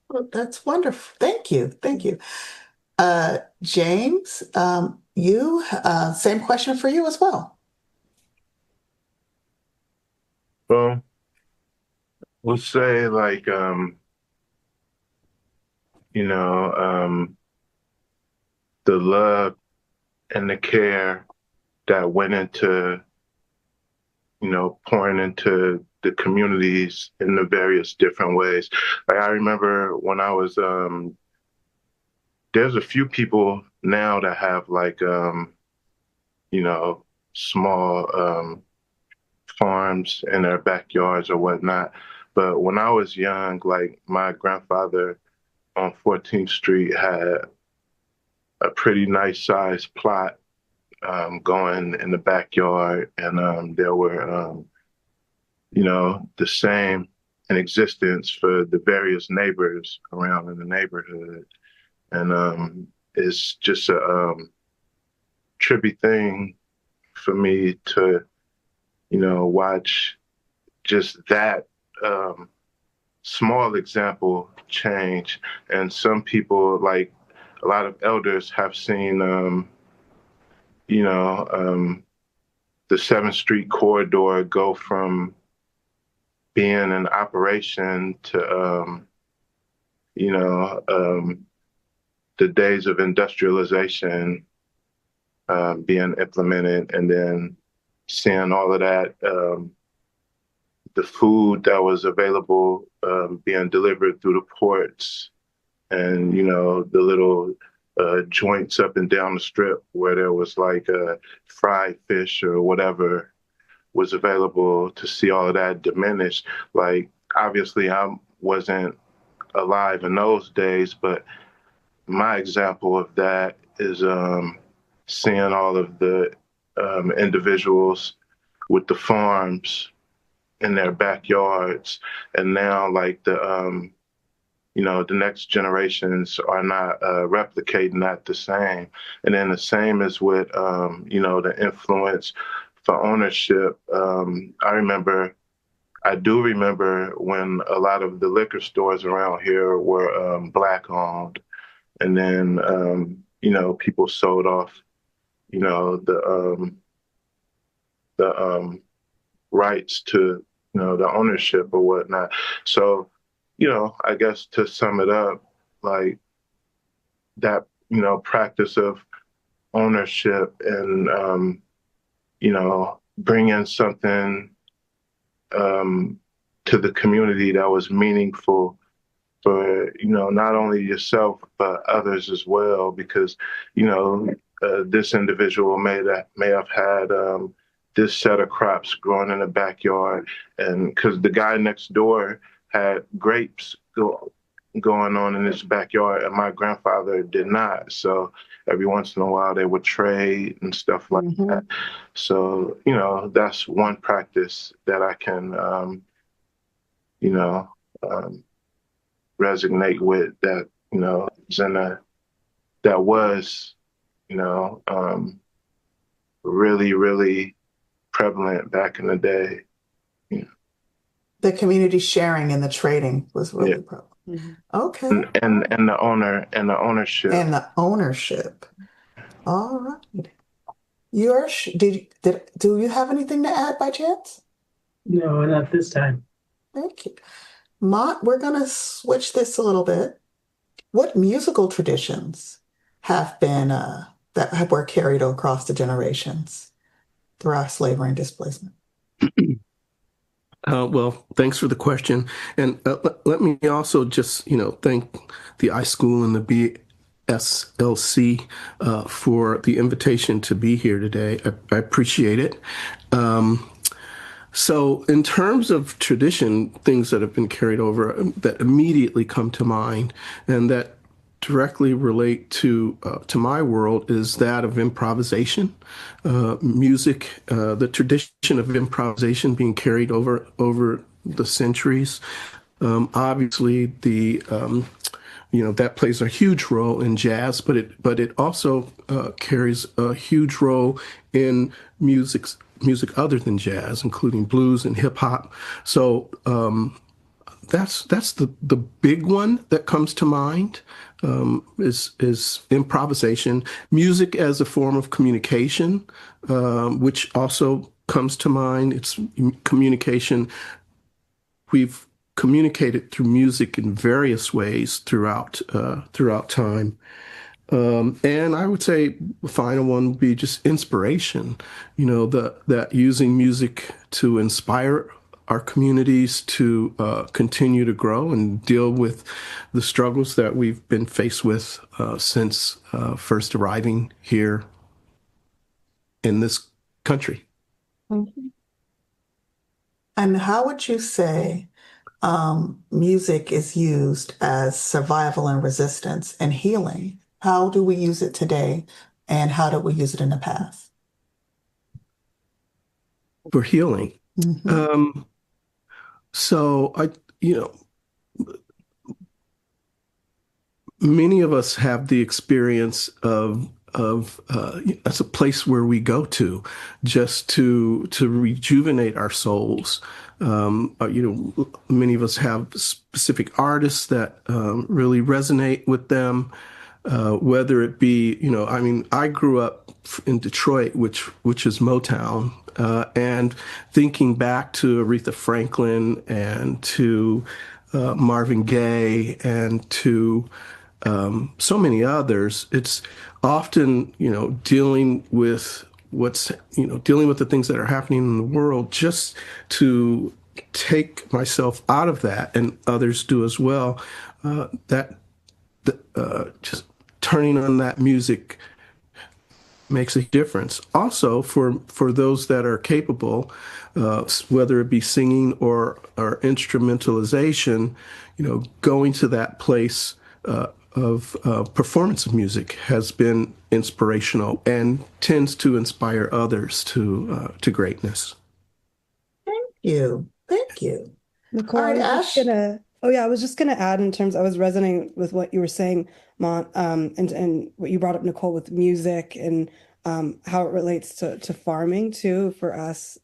Well, that's wonderful. Thank you. Thank you. James, same question for you as well. Well, we'll say like, the love and the care that went into, pouring into the communities in the various different ways. Like I remember when I was, there's a few people now that have like, small farms in their backyards or whatnot. But when I was young, like my grandfather on 14th Street had a pretty nice sized plot going in the backyard, and there were, the same in existence for the various neighbors around in the neighborhood. And it's just a trippy thing for me to, watch just that small example change. And some people, like a lot of elders, have seen, the 7th Street corridor go from being an operation to, the days of industrialization being implemented, and then seeing all of that, the food that was available being delivered through the ports, and, the little joints up and down the strip where there was like fried fish or whatever was available, to see all of that diminish. Like, obviously I wasn't alive in those days, but my example of that is seeing all of the individuals with the farms in their backyards, and now like the next generations are not replicating that the same. And then the same is with the influence for ownership. I do remember when a lot of the liquor stores around here were Black owned, and then people sold off the rights to the ownership or whatnot. So I guess to sum it up, like that practice of ownership and bringing something to the community that was meaningful for not only yourself but others as well, because this individual may have had this set of crops growing in the backyard, and because the guy next door had grapes going on in his backyard and my grandfather did not. So every once in a while they would trade and stuff like that. So that's one practice that I can resonate with, that that was really, really prevalent back in the day. The community sharing and the trading was really prevalent. Okay. And the ownership. And the ownership. All right. Do you have anything to add by chance? No, not this time. Thank you. Mont, we're going to switch this a little bit. What musical traditions have been were carried across the generations throughout slavery and displacement? Well, thanks for the question. And let me also just, thank the iSchool and the BSLC for the invitation to be here today. I appreciate it. So in terms of tradition, things that have been carried over that immediately come to mind and that directly relate to my world is that of improvisation, music, the tradition of improvisation being carried over the centuries. Obviously, that plays a huge role in jazz, but it also carries a huge role in music other than jazz, including blues and hip hop. So that's the big one that comes to mind, is improvisation. Music as a form of communication, which also comes to mind. It's communication. We've communicated through music in various ways throughout time. And I would say the final one would be just inspiration. That using music to inspire our communities to continue to grow and deal with the struggles that we've been faced with since first arriving here in this country. Mhm. And how would you say music is used as survival and resistance and healing? How do we use it today, and how did we use it in the past? For healing. Mhm. So many of us have the experience of that's a place where we go to just to rejuvenate our souls. Many of us have specific artists that really resonate with them. Whether it be, I grew up in Detroit, which is Motown, and thinking back to Aretha Franklin and to Marvin Gaye and to so many others, it's often, dealing with dealing with the things that are happening in the world, just to take myself out of that, and others do as well. Just turning on that music makes a difference. Also, for those that are capable, whether it be singing or instrumentalization, going to that place of performance of music has been inspirational and tends to inspire others to greatness. Thank you. Thank you. Nicole, All right, Ash. I was just gonna add in terms, I was resonating with what you were saying, Mont, and what you brought up, Nicole, with music and how it relates to farming too for us.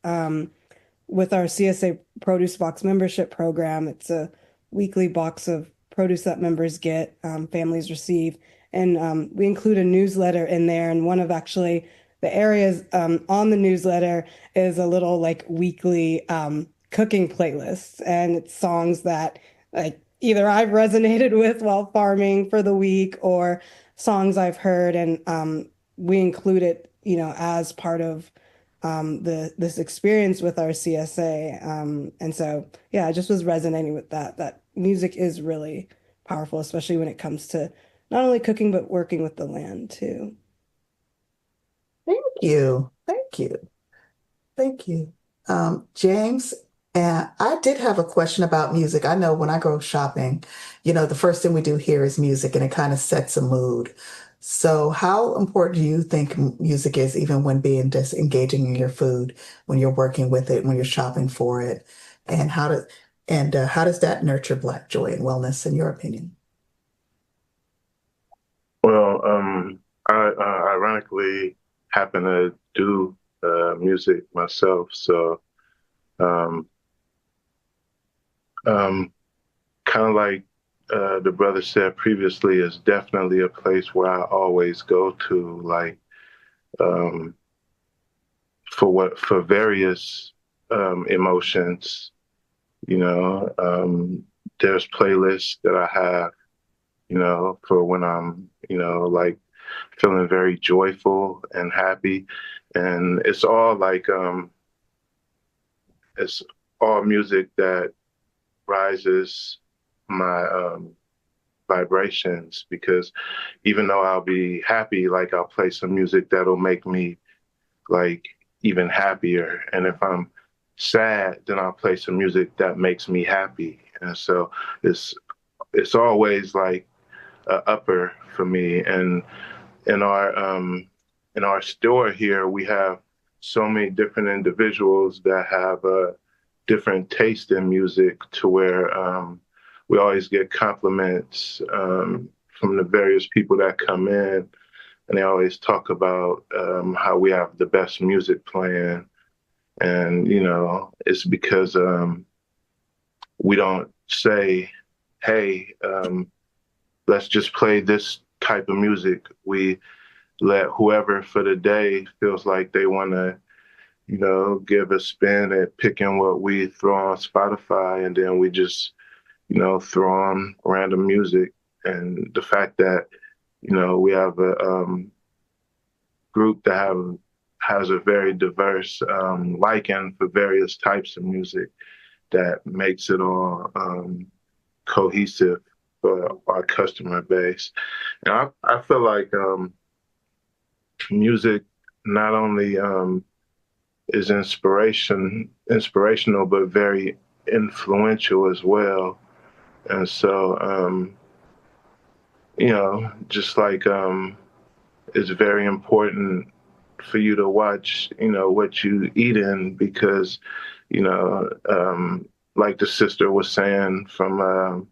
With our CSA Produce Box membership program, it's a weekly box of produce that members get, families receive, and we include a newsletter in there. And one of actually the areas on the newsletter is a little like weekly cooking playlists, and it's songs that like either I've resonated with while farming for the week or songs I've heard, and we include it, as part of this experience with our CSA. And so, yeah, I just was resonating with that music is really powerful, especially when it comes to not only cooking, but working with the land too. Thank you. Thank you. Thank you. James, I did have a question about music. I know when I go shopping, the first thing we do here is music, and it kind of sets a mood. So how important do you think music is, even when being just engaging in your food, when you're working with it, when you're shopping for it? And how does that nurture Black joy and wellness, in your opinion? Well, I ironically happen to do music myself, so um, kind of like the brother said previously, is definitely a place where I always go to, like for various emotions. There's playlists that I have, for when I'm, like feeling very joyful and happy, and it's all like it's all music that rises my vibrations, because even though I'll be happy, like I'll play some music that'll make me like even happier. And if I'm sad, then I'll play some music that makes me happy. And so it's always like a upper for me. And in our store here, we have so many different individuals that have different taste in music to where we always get compliments from the various people that come in, and they always talk about how we have the best music playing. And, you know, it's because we don't say, hey, let's just play this type of music. We let whoever for the day feels like they want to, you know, give a spin at picking what we throw on Spotify, and then we just, you know, throw on random music. And the fact that, you know, we have a group that has a very diverse liking for various types of music that makes it all cohesive for our customer base. And I feel like music not only is inspirational, but very influential as well. And so, you know, just like it's very important for you to watch, you know, what you eat in, because, you know, like the sister was saying from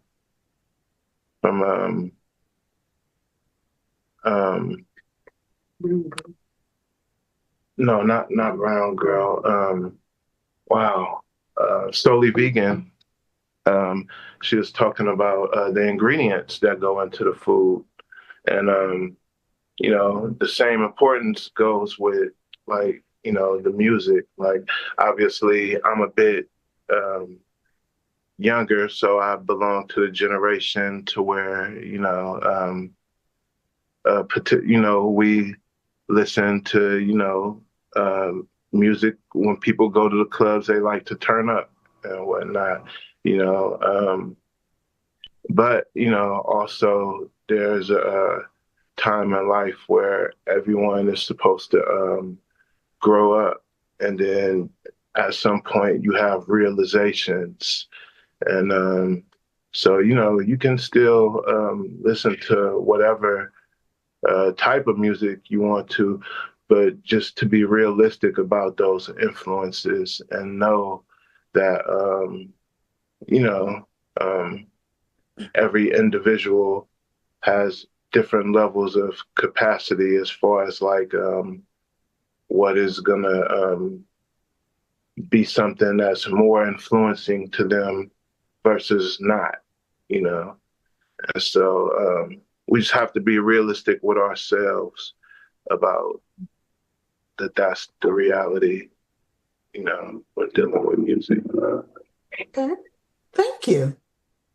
no, not Brown Girl. Wow, Souley Vegan. She was talking about the ingredients that go into the food, and you know, the same importance goes with, like, you know, the music. Like, obviously, I'm a bit younger, so I belong to the generation to where, you know, we listen to, you know, music when people go to the clubs. They like to turn up and whatnot, you know. But, you know, also there's a time in life where everyone is supposed to grow up, and then at some point you have realizations. And so, you know, you can still listen to whatever type of music you want to, but just to be realistic about those influences and know that, you know, every individual has different levels of capacity as far as like what is gonna be something that's more influencing to them versus not, you know. And so we just have to be realistic with ourselves about that's the reality, you know, when dealing with music. Okay. Thank you.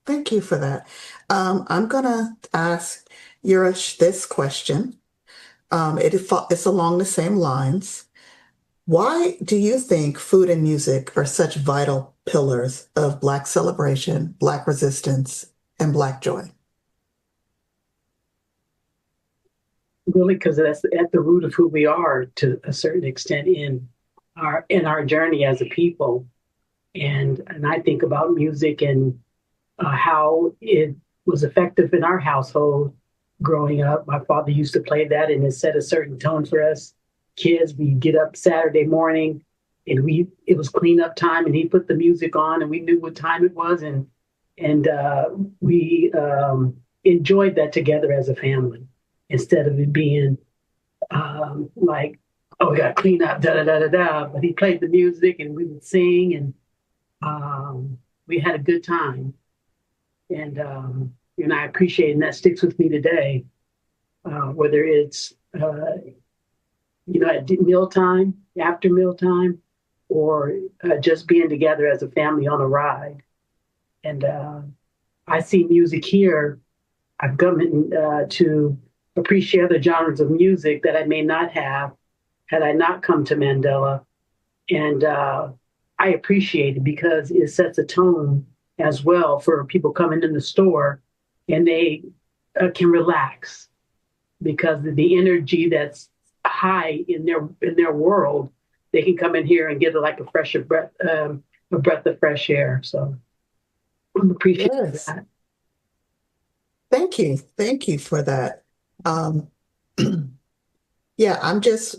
Thank you for that. I'm going to ask Yurish this question. It's along the same lines. Why do you think food and music are such vital pillars of Black celebration, Black resistance, and Black joy? Really, because that's at the root of who we are to a certain extent in our journey as a people. And I think about music and how it was effective in our household growing up. My father used to play that, and it set a certain tone for us kids. We'd get up Saturday morning, and it was cleanup time, and he put the music on, and we knew what time it was, and we enjoyed that together as a family, instead of it being like, oh, we got to clean up, da da da da da. But he played the music, and we would sing, and we had a good time. And I appreciate it, and that sticks with me today, whether it's at mealtime, after mealtime, or just being together as a family on a ride. And I see music here. I've come to appreciate other genres of music that I may not have had I not come to Mandela. And I appreciate it because it sets a tone as well for people coming in the store, and they can relax because the energy that's high in their world, they can come in here and get like a breath of fresh air. So I'm appreciative of that. Thank you for that. Yeah, I just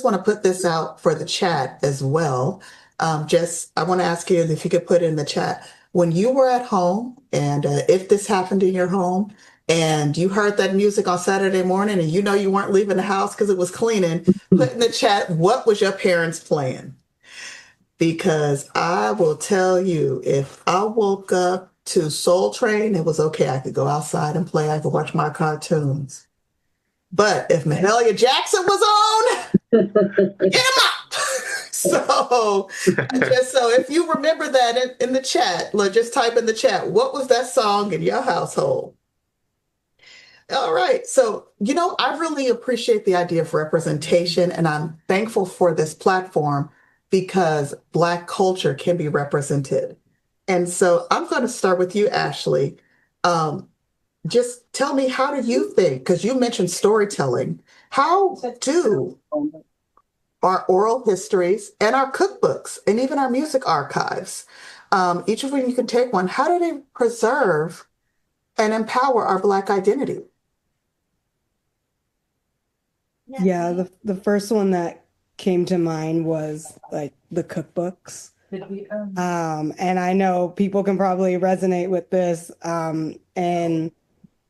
want to put this out for the chat as well. I want to ask you if you could put in the chat, when you were at home and if this happened in your home and you heard that music on Saturday morning and you know you weren't leaving the house because it was cleaning, put in the chat, what was your parents playing? Because I will tell you, if I woke up to Soul Train, it was okay. I could go outside and play. I could watch my cartoons. But if Mahalia Jackson was on, get him up. So if you remember that in the chat, just type in the chat, what was that song in your household? All right. So, I really appreciate the idea of representation, and I'm thankful for this platform because Black culture can be represented. And so I'm going to start with you, Ashlee. Just tell me, how do you think, because you mentioned storytelling, how do our oral histories and our cookbooks and even our music archives, each of them you can take one, how do they preserve and empower our Black identity? Yeah, the first one that came to mind was like the cookbooks. And I know people can probably resonate with this. And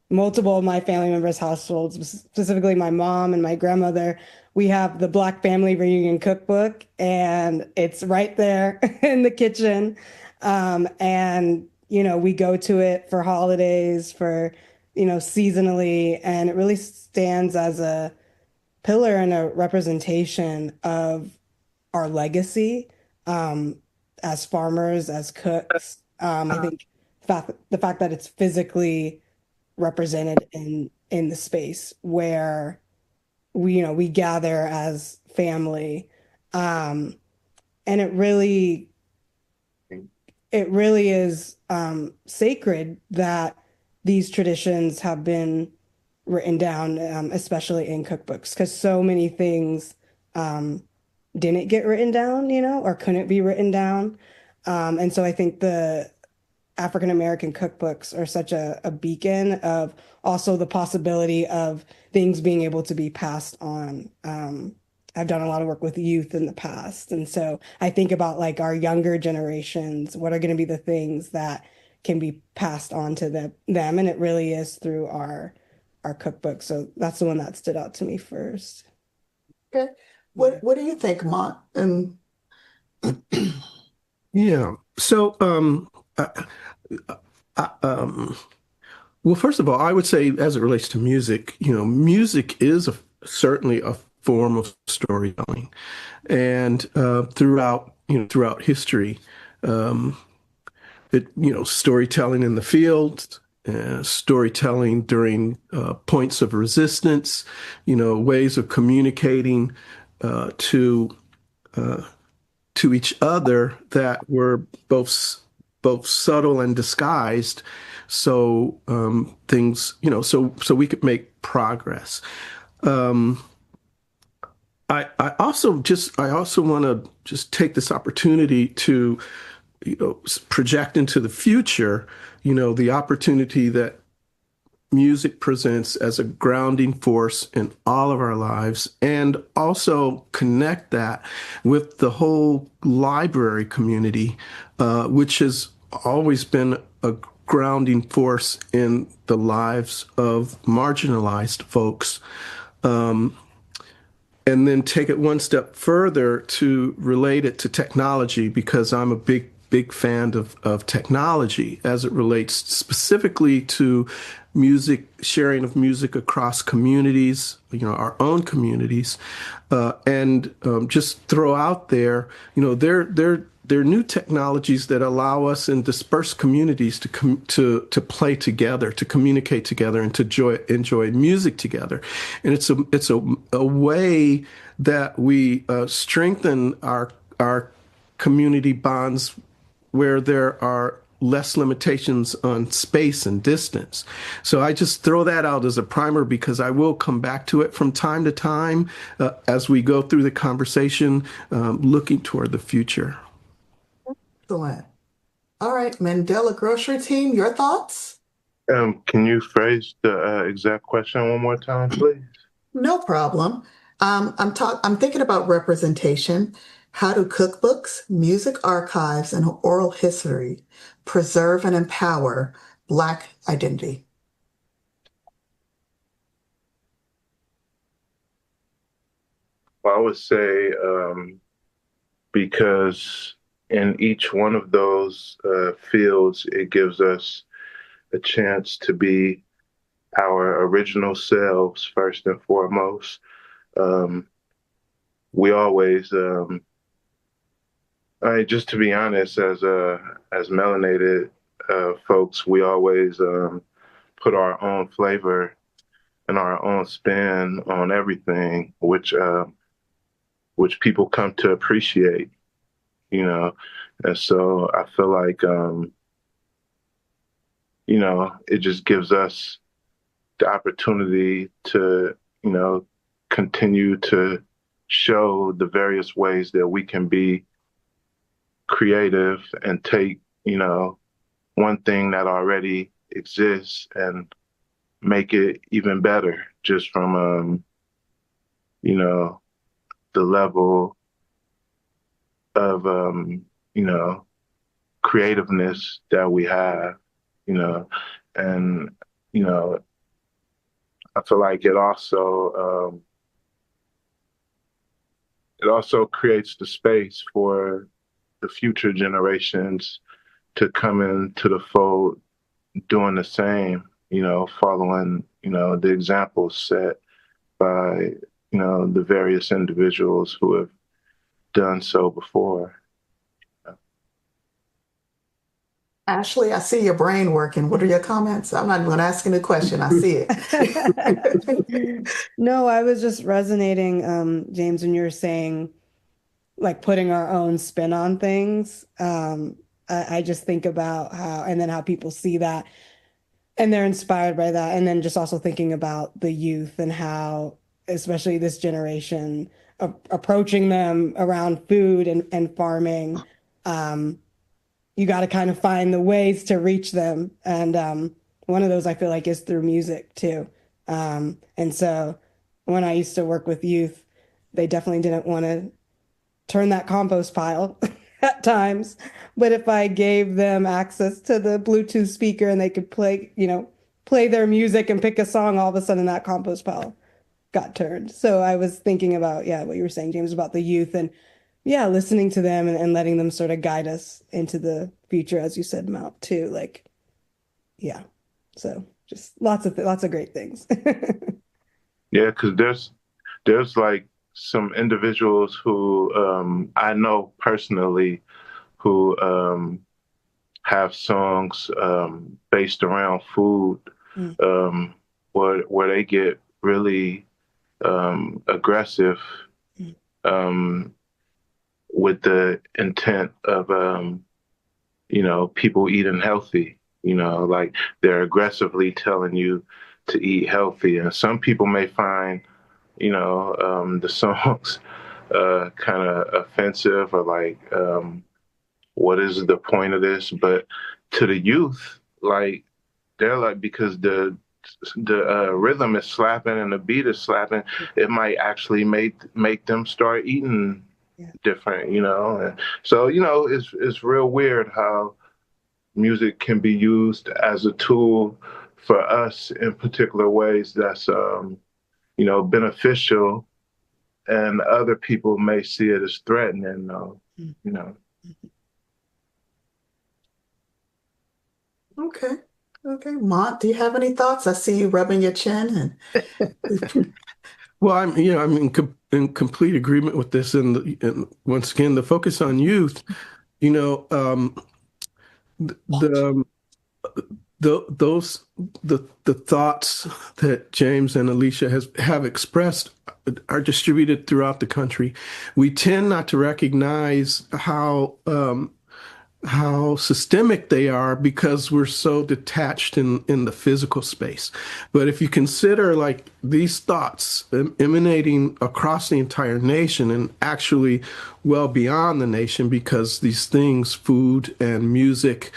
multiple of my family members' households, specifically my mom and my grandmother, we have the Black Family Reunion Cookbook, and it's right there in the kitchen. And, we go to it for holidays, for, seasonally, and it really stands as a pillar and a representation of our legacy as farmers, as cooks. I think the fact that it's physically represented in the space where we gather as family, and it really is sacred that these traditions have been written down, especially in cookbooks, because so many things didn't get written down, or couldn't be written down. And so I think the African American cookbooks are such a beacon of also the possibility of things being able to be passed on. I've done a lot of work with youth in the past. And so I think about like our younger generations, what are going to be the things that can be passed on to them. And it really is through our cookbook. So that's the one that stood out to me first. Okay. What do you think, Mont? And Yeah. So, well, first of all, I would say, as it relates to music, music is certainly a form of storytelling, and throughout history, storytelling in the field, storytelling during points of resistance, ways of communicating to each other that were both subtle and disguised, so things, so we could make progress. I also want to just take this opportunity to project into the future, the opportunity that music presents as a grounding force in all of our lives, and also connect that with the whole library community, which has always been a grounding force in the lives of marginalized folks. And then take it one step further to relate it to technology, because I'm a big fan of technology as it relates specifically to music, sharing of music across communities, our own communities, and just throw out there, there are new technologies that allow us in dispersed communities to play together, to communicate together, and to enjoy music together. And it's a way that we strengthen our community bonds where there are less limitations on space and distance. So I just throw that out as a primer, because I will come back to it from time to time as we go through the conversation, looking toward the future. Excellent. All right, Mandela Grocery Team, your thoughts? Can you phrase the exact question one more time, please? No problem. I'm thinking about representation, How do cookbooks, music archives, and oral history preserve and empower Black identity? I would say because in each one of those fields, it gives us a chance to be our original selves first and foremost. We always, just to be honest, as melanated folks, we always put our own flavor and our own spin on everything, which people come to appreciate, you know. And so I feel like, it just gives us the opportunity to, continue to show the various ways that we can be creative and take, one thing that already exists and make it even better just from, the level of, creativeness that we have, and, I feel like it also creates the space for the future generations to come into the fold doing the same, following, the examples set by, the various individuals who have done so before. Ashlee, I see your brain working. What are your comments? I'm not even going to ask you a question. I see it. No, I was just resonating, James, when you were saying, like, putting our own spin on things. I just think about how people see that and they're inspired by that. And then just also thinking about the youth and how, especially this generation, approaching them around food and farming, you got to kind of find the ways to reach them. And one of those I feel like is through music too. And so when I used to work with youth, they definitely didn't want to turn that compost pile at times. But if I gave them access to the Bluetooth speaker and they could play their music and pick a song, all of a sudden that compost pile got turned. So I was thinking about, what you were saying, James, about the youth and listening to them and letting them sort of guide us into the future, as you said, Mount, too. Like, so just lots of great things. Yeah, because there's like some individuals who I know personally who have songs based around food, where they get really aggressive with the intent of people eating healthy. Like they're aggressively telling you to eat healthy, and some people may find the songs kind of offensive or like, what is the point of this? But to the youth, like they're like, because the rhythm is slapping and the beat is slapping, it might actually make them start eating different, And so, it's real weird how music can be used as a tool for us in particular ways that's, beneficial, and other people may see it as threatening, Okay. Mont, do you have any thoughts? I see you rubbing your chin. Well, I'm in complete agreement with this, and once again, the focus on youth. The thoughts that James and Alicia have expressed are distributed throughout the country. We tend not to recognize how systemic they are because we're so detached in the physical space. But if you consider like these thoughts emanating across the entire nation and actually well beyond the nation, because these things, food and music,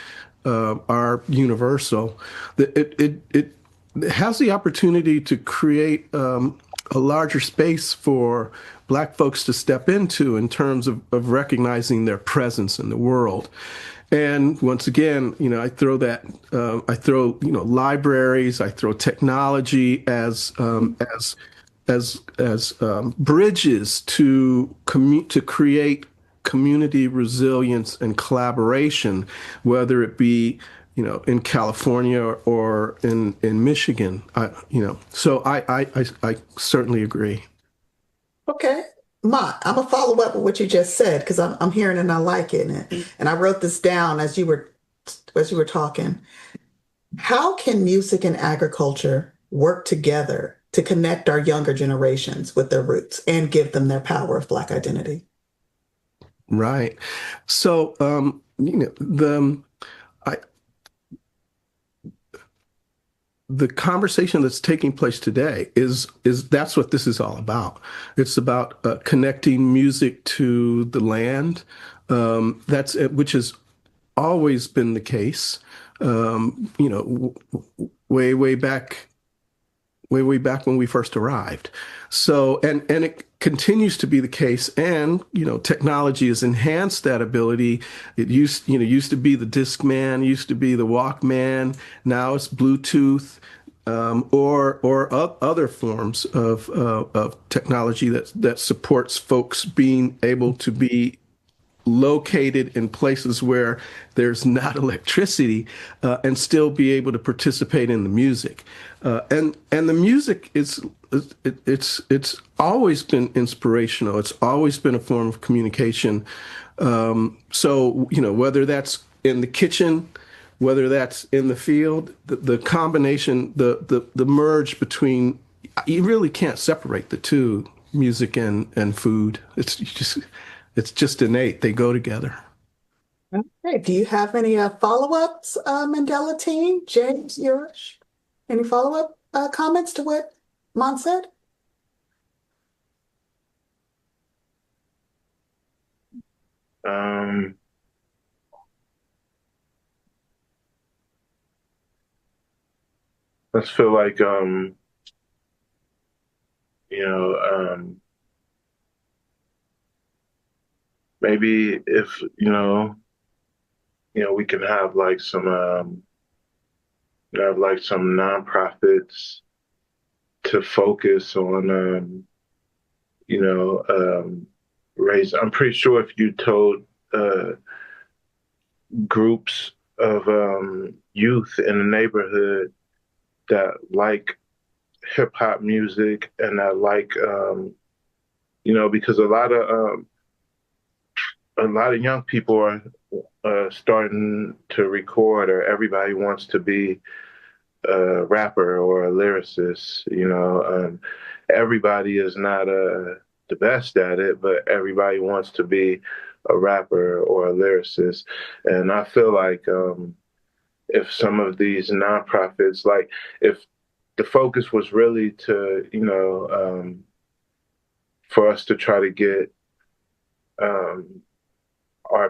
are universal, it has the opportunity to create a larger space for Black folks to step into in terms of recognizing their presence in the world. And once again, I throw libraries, I throw technology as bridges to create community resilience and collaboration, whether it be in California or in Michigan. So I certainly agree. Okay. I'm gonna follow up with what you just said because I'm hearing and I like it, and I wrote this down as you were talking. How can music and agriculture work together to connect our younger generations with their roots and give them their power of Black identity? Right. So the conversation that's taking place today is that's what this is all about. It's about connecting music to the land. Which has always been the case. Way back when we first arrived. So and it continues to be the case. And technology has enhanced that ability. It used to be the Discman, used to be the Walkman. Now it's Bluetooth, or other forms of technology that supports folks being able to be located in places where there's not electricity, and still be able to participate in the music. And the music it's always been inspirational. It's always been a form of communication. So whether that's in the kitchen, whether that's in the field, the combination, the merge between, you really can't separate the two, music and food. It's just innate. They go together. Okay. Do you have any follow-ups, Mandela team? James, yours? Any follow-up comments to what Mon said? I just feel like maybe if we can have like some nonprofits to focus on raise. I'm pretty sure if you told groups of youth in the neighborhood that like hip hop music and that like because a lot of young people are starting to record, or everybody wants to be a rapper or a lyricist. Everybody is not the best at it, but everybody wants to be a rapper or a lyricist. And I feel like if some of these nonprofits, like if the focus was really to, for us to try to get our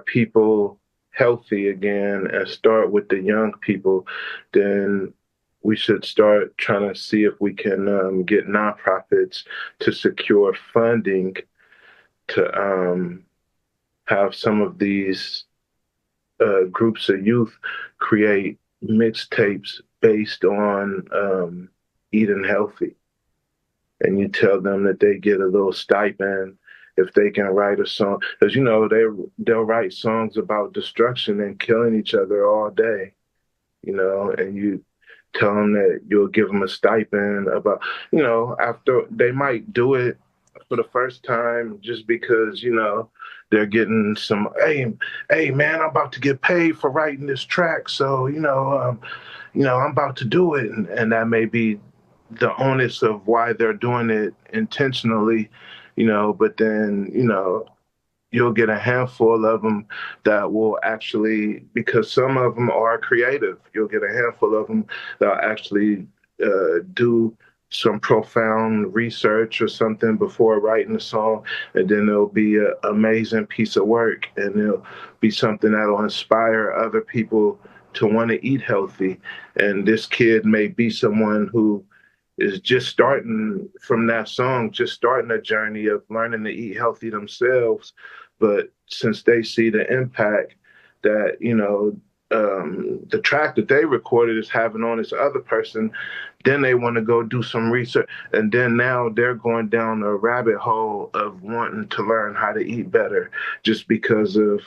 people healthy again and start with the young people, then we should start trying to see if we can get nonprofits to secure funding to have some of these groups of youth create mixtapes based on eating healthy. And you tell them that they get a little stipend if they can write a song, because they'll write songs about destruction and killing each other all day, and you tell them that you'll give them a stipend about, after they might do it for the first time just because, they're getting some, hey man, I'm about to get paid for writing this track, so I'm about to do it, and that may be the onus of why they're doing it intentionally, but then, you'll get a handful of them that will actually, because some of them are creative, you'll get a handful of them that'll actually do some profound research or something before writing a song, and then there'll be an amazing piece of work, and it'll be something that'll inspire other people to want to eat healthy. And this kid may be someone who is just starting from that song, just starting a journey of learning to eat healthy themselves. But since they see the impact that, the track that they recorded is having on this other person, then they want to go do some research. And then now they're going down a rabbit hole of wanting to learn how to eat better just because of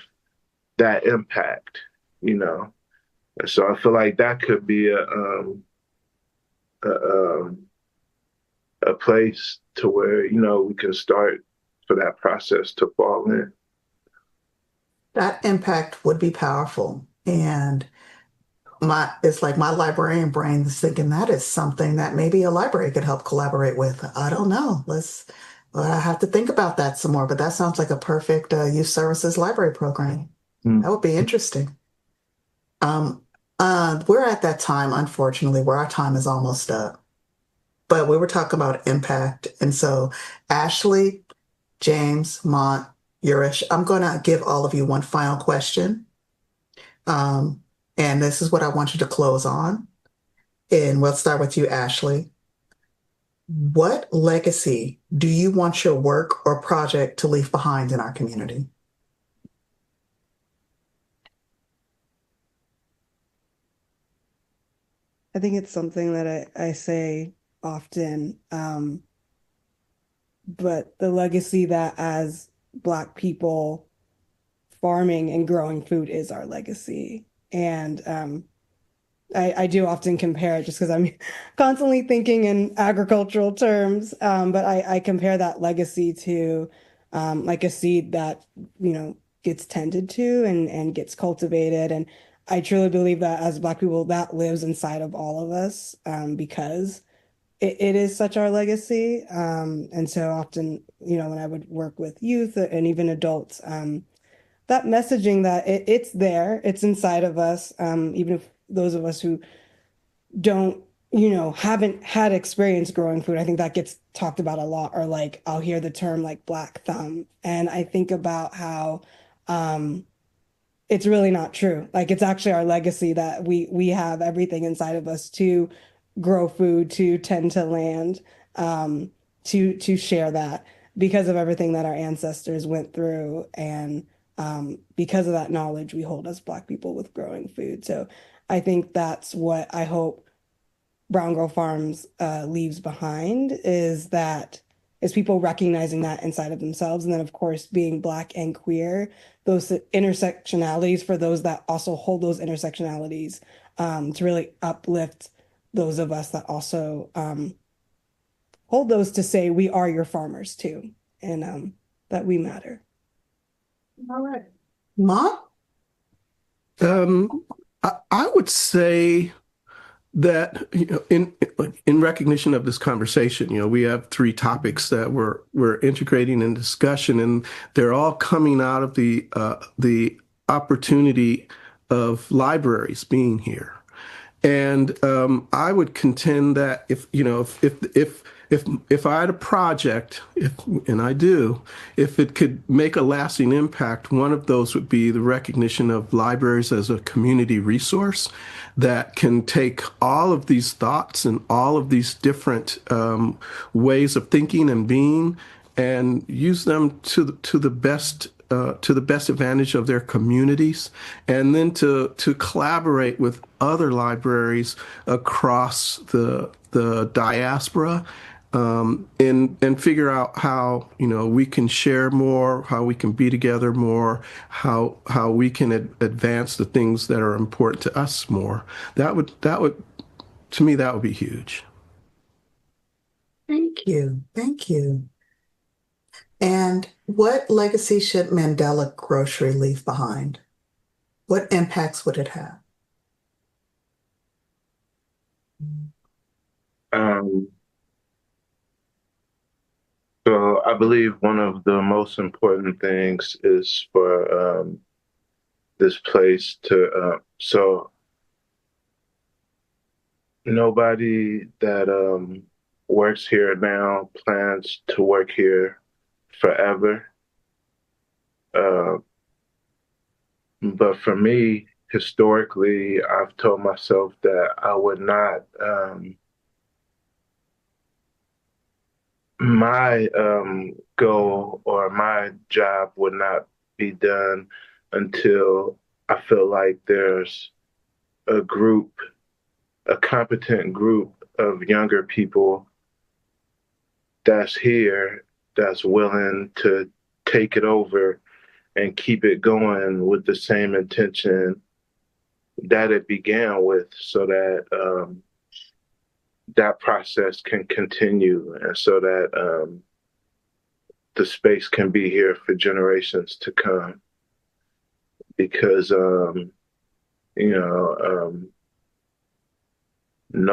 that impact, you know. And so I feel like that could be a, a place to where, we can start for that process to fall in. That impact would be powerful. And it's like my librarian brain is thinking that is something that maybe a library could help collaborate with. I don't know. I have to think about that some more, but that sounds like a perfect youth services library program. That would be interesting. We're at that time, unfortunately, where our time is almost up. But we were talking about impact. And so Ashlee, James, Mont, Yurish, I'm going to give all of you one final question. And this is what I want you to close on. And we'll start with you, Ashlee. What legacy do you want your work or project to leave behind in our community? I think it's something that I say often, but the legacy that as Black people, farming and growing food is our legacy. And I do often compare it just because I'm constantly thinking in agricultural terms, but I compare that legacy to like a seed that, gets tended to and gets cultivated. And I truly believe that as Black people, that lives inside of all of us because it is such our legacy. And so often, when I would work with youth and even adults, that messaging that it's there, it's inside of us, even if those of us who don't, haven't had experience growing food, I think that gets talked about a lot, or like I'll hear the term like Black thumb. And I think about how it's really not true. Like it's actually our legacy that we have everything inside of us to grow food, to tend to land, to share that because of everything that our ancestors went through. And because of that knowledge, we hold as Black people with growing food. So I think that's what I hope Brown Girl Farms leaves behind is people recognizing that inside of themselves. And then, of course, being Black and queer, those intersectionalities for those that also hold those intersectionalities to really uplift those of us that also hold those to say we are your farmers too, and that we matter. All right. Mom? I would say that in recognition of this conversation, we have three topics that we're integrating in discussion, and they're all coming out of the opportunity of libraries being here. And I would contend that if I had a project, and I do, if it could make a lasting impact, one of those would be the recognition of libraries as a community resource that can take all of these thoughts and all of these different ways of thinking and being and use them to the best advantage of their communities, and then to collaborate with other libraries across the diaspora, and figure out how we can share more, how we can be together more, how we can advance the things that are important to us more. That would to me that would be huge. Thank you. And what legacy should Mandela Grocery leave behind? What impacts would it have? So I believe one of the most important things is for this place to, so nobody that works here now plans to work here forever. But for me, historically, I've told myself that I would not my goal or my job would not be done until I feel like there's a group, a competent group of younger people that's here, that's willing to take it over and keep it going with the same intention that it began with, so that that process can continue, and so that the space can be here for generations to come. Because no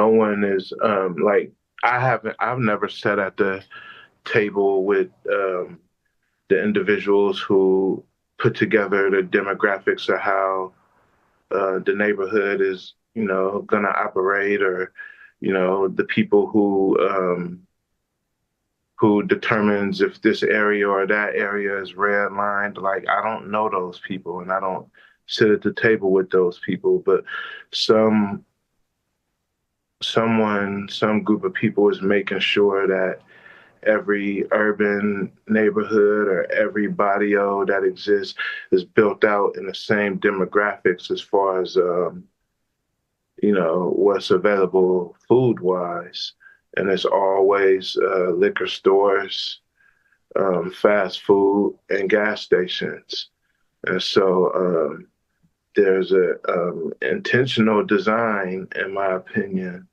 one is like, I've never sat at the table with the individuals who put together the demographics of how the neighborhood is, going to operate, or, the people who determines if this area or that area is redlined. Like, I don't know those people, and I don't sit at the table with those people, but some group of people is making sure that every urban neighborhood or every barrio that exists is built out in the same demographics as far as what's available food wise. And it's always liquor stores, fast food, and gas stations. And so there's a intentional design, in my opinion,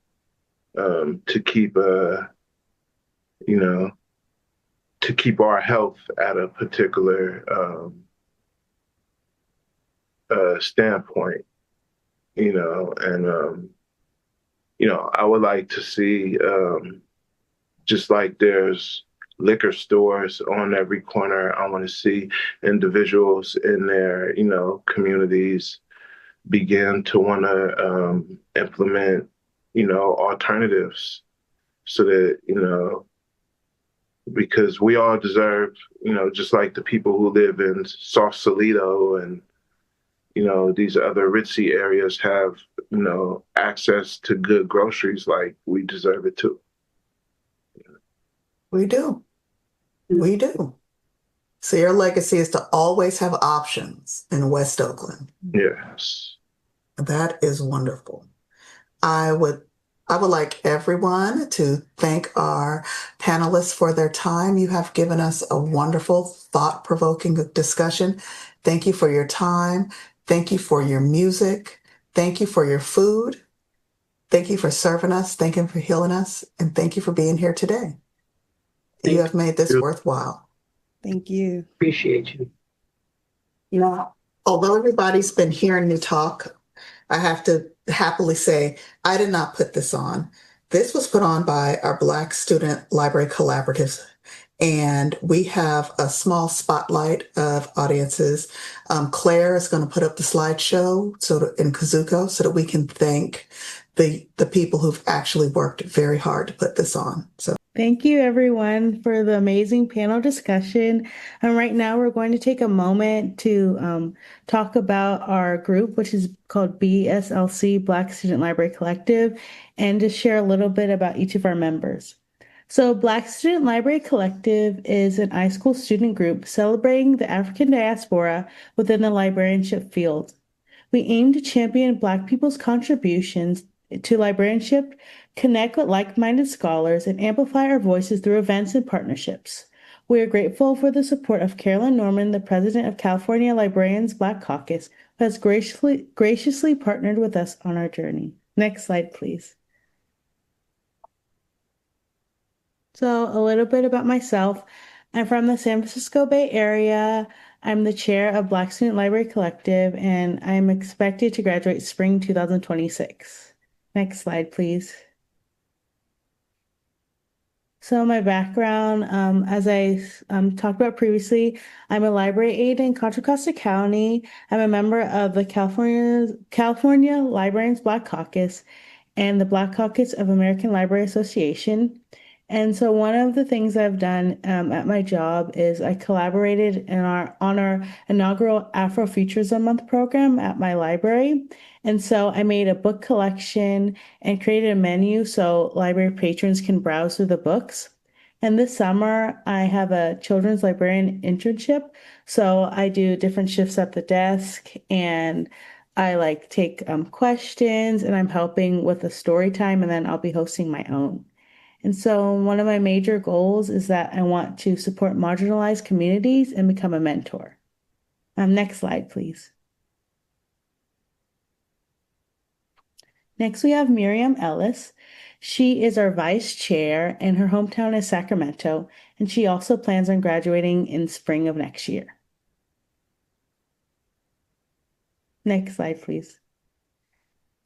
to keep our health at a particular standpoint, and I would like to see, just like there's liquor stores on every corner, I want to see individuals in their, communities begin to want to implement, alternatives, so that, because we all deserve, just like the people who live in Sausalito and, these other ritzy areas have, access to good groceries, like we deserve it too. We do. We do. So your legacy is to always have options in West Oakland. Yes. That is wonderful. I would like everyone to thank our panelists for their time. You have given us a wonderful, thought-provoking discussion. Thank you for your time. Thank you for your music. Thank you for your food. Thank you for serving us. Thank you for healing us. And thank you for being here today. You have made this worthwhile. Thank you. Appreciate you. Although everybody's been hearing me talk, I have to happily say I did not put this on. This was put on by our Black Student Library Collaborative, and we have a small spotlight of audiences. Claire is going to put up the slideshow in Kazuko so that we can thank the people who've actually worked very hard to put this on. So thank you, everyone, for the amazing panel discussion. And right now, we're going to take a moment to talk about our group, which is called BSLC, Black Student Library Collective, and to share a little bit about each of our members. So Black Student Library Collective is an iSchool student group celebrating the African diaspora within the librarianship field. We aim to champion Black people's contributions to librarianship, connect with like-minded scholars, and amplify our voices through events and partnerships. We are grateful for the support of Carolyn Norman, the president of California Librarians Black Caucus, who has graciously partnered with us on our journey. Next slide, please. So a little bit about myself. I'm from the San Francisco Bay Area. I'm the chair of Black Student Library Collective, and I'm expected to graduate spring 2026. Next slide, please. So my background, as I talked about previously, I'm a library aide in Contra Costa County. I'm a member of the California Librarians Black Caucus and the Black Caucus of American Library Association. And so one of the things I've done at my job is I collaborated on our inaugural Afrofuturism Month program at my library. And so I made a book collection and created a menu so library patrons can browse through the books. And this summer, I have a children's librarian internship. So I do different shifts at the desk, and I like take questions, and I'm helping with a story time, and then I'll be hosting my own. And so one of my major goals is that I want to support marginalized communities and become a mentor. Next slide, please. Next, we have Miriam Ellis. She is our vice chair, and her hometown is Sacramento, and she also plans on graduating in spring of next year. Next slide, please.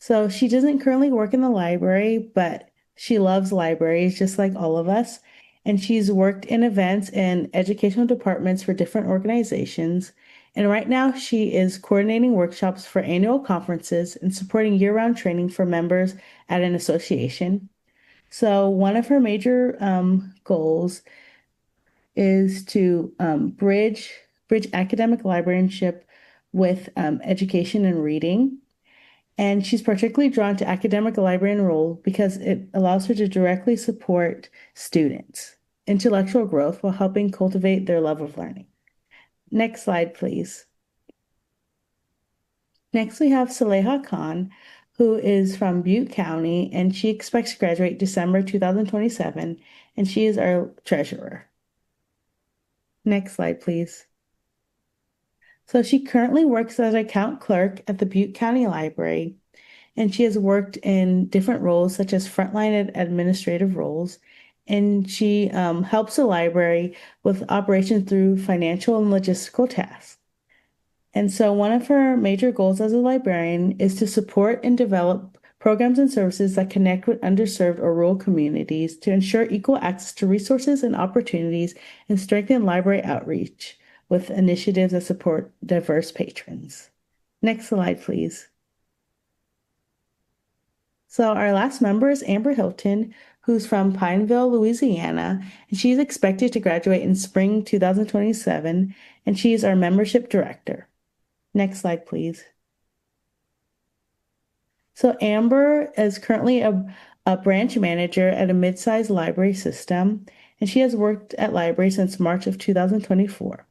So she doesn't currently work in the library, but she loves libraries just like all of us. And she's worked in events and educational departments for different organizations. And right now she is coordinating workshops for annual conferences and supporting year-round training for members at an association. So one of her major goals is to bridge academic librarianship with education and reading. And she's particularly drawn to academic librarian role because it allows her to directly support students' intellectual growth while helping cultivate their love of learning. Next slide, please. Next, we have Saleha Khan, who is from Butte County, and she expects to graduate December 2027, and she is our treasurer. Next slide, please. So she currently works as an account clerk at the Butte County Library, and she has worked in different roles such as frontline administrative roles, and she helps the library with operations through financial and logistical tasks. And so one of her major goals as a librarian is to support and develop programs and services that connect with underserved or rural communities to ensure equal access to resources and opportunities and strengthen library outreach with initiatives that support diverse patrons. Next slide, please. So our last member is Amber Hilton, who's from Pineville, Louisiana, and she's expected to graduate in spring 2027, and she is our membership director. Next slide, please. So Amber is currently a branch manager at a mid-sized library system, and she has worked at libraries since March of 2024.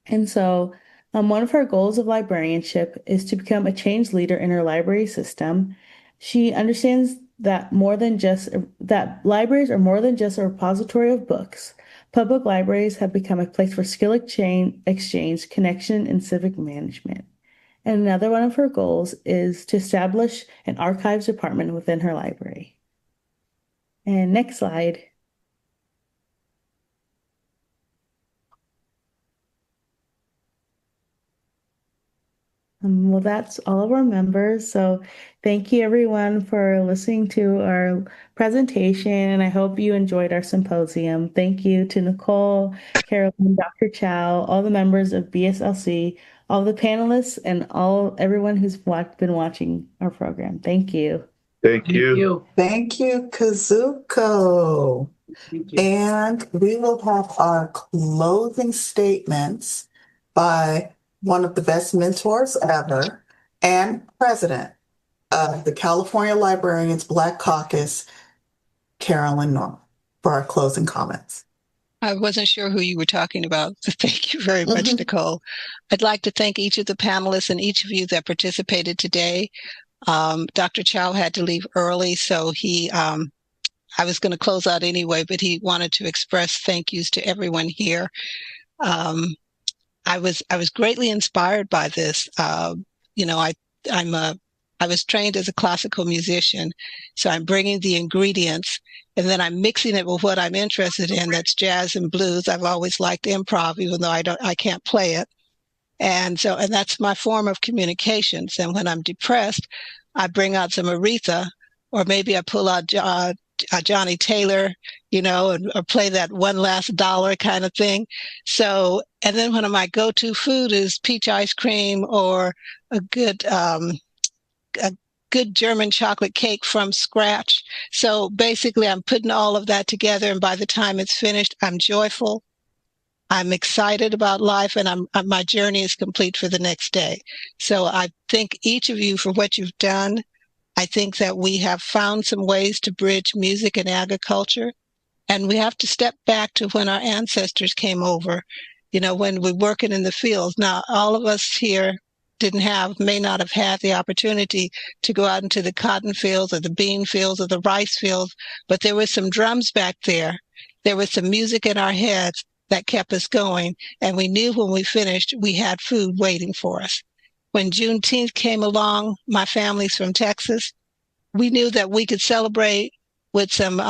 And so one of her goals of librarianship is to become a change leader in her library system. She understands that libraries are more than just a repository of books. Public libraries have become a place for skill exchange, connection, and civic management. And another one of her goals is to establish an archives department within her library. And next slide. Well, that's all of our members. So thank you everyone for listening to our presentation, and I hope you enjoyed our symposium. Thank you to Nicole, Carolyn, Dr. Chow, all the members of BSLC, all the panelists, and everyone who's been watching our program. Thank you. Thank you. Thank you, Kazuko. Thank you. And we will have our closing statements by one of the best mentors ever and president of the California Librarians Black Caucus, Carolyn Norman, for our closing comments. I wasn't sure who you were talking about. Thank you very much, Nicole. I'd like to thank each of the panelists and each of you that participated today. Dr. Chow had to leave early, so I was going to close out anyway, but he wanted to express thank yous to everyone here. I was greatly inspired by this. I was trained as a classical musician, so I'm bringing the ingredients and then I'm mixing it with what I'm interested in. That's jazz and blues. I've always liked improv, even though I can't play it. And that's my form of communications. And when I'm depressed, I bring out some Aretha, or maybe I pull out Johnny Taylor, or play that one last dollar kind of thing. So, and then one of my go-to food is peach ice cream or a good German chocolate cake from scratch. So basically I'm putting all of that together, and by the time it's finished, I'm joyful. I'm excited about life, and my journey is complete for the next day. So I thank each of you for what you've done. I think that we have found some ways to bridge music and agriculture, And we have to step back to when our ancestors came over, when we're working in the fields. Now, all of us here may not have had the opportunity to go out into the cotton fields or the bean fields or the rice fields, but there were some drums back there. There was some music in our heads that kept us going, and we knew when we finished, we had food waiting for us. When Juneteenth came along, my family's from Texas, we knew that we could celebrate with some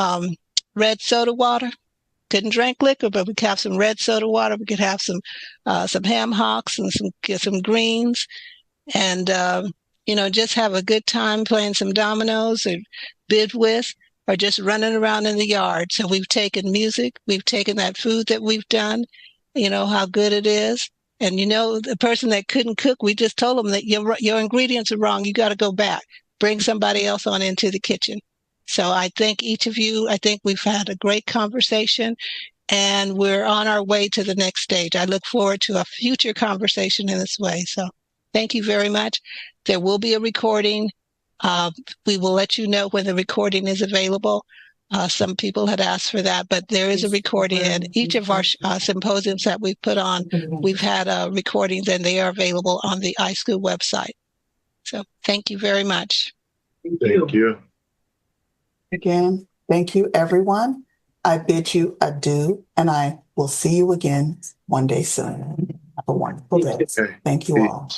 red soda water. Couldn't drink liquor, but we could have some red soda water. We could have some ham hocks and some greens, and just have a good time playing some dominoes or bid whist, or just running around in the yard. So we've taken music, we've taken that food that we've done, how good it is. And the person that couldn't cook, we just told them that your ingredients are wrong. You got to go back. Bring somebody else on into the kitchen. So I thank each of you. I think we've had a great conversation, and we're on our way to the next stage. I look forward to a future conversation in this way. So thank you very much. There will be a recording. We will let you know when the recording is available. Some people had asked for that, but there is a recording. And each of our symposiums that we've put on, we've had recordings, and they are available on the iSchool website. So thank you very much. Thank you. Again, thank you, everyone. I bid you adieu, and I will see you again one day soon. Have a wonderful day. Thank you all.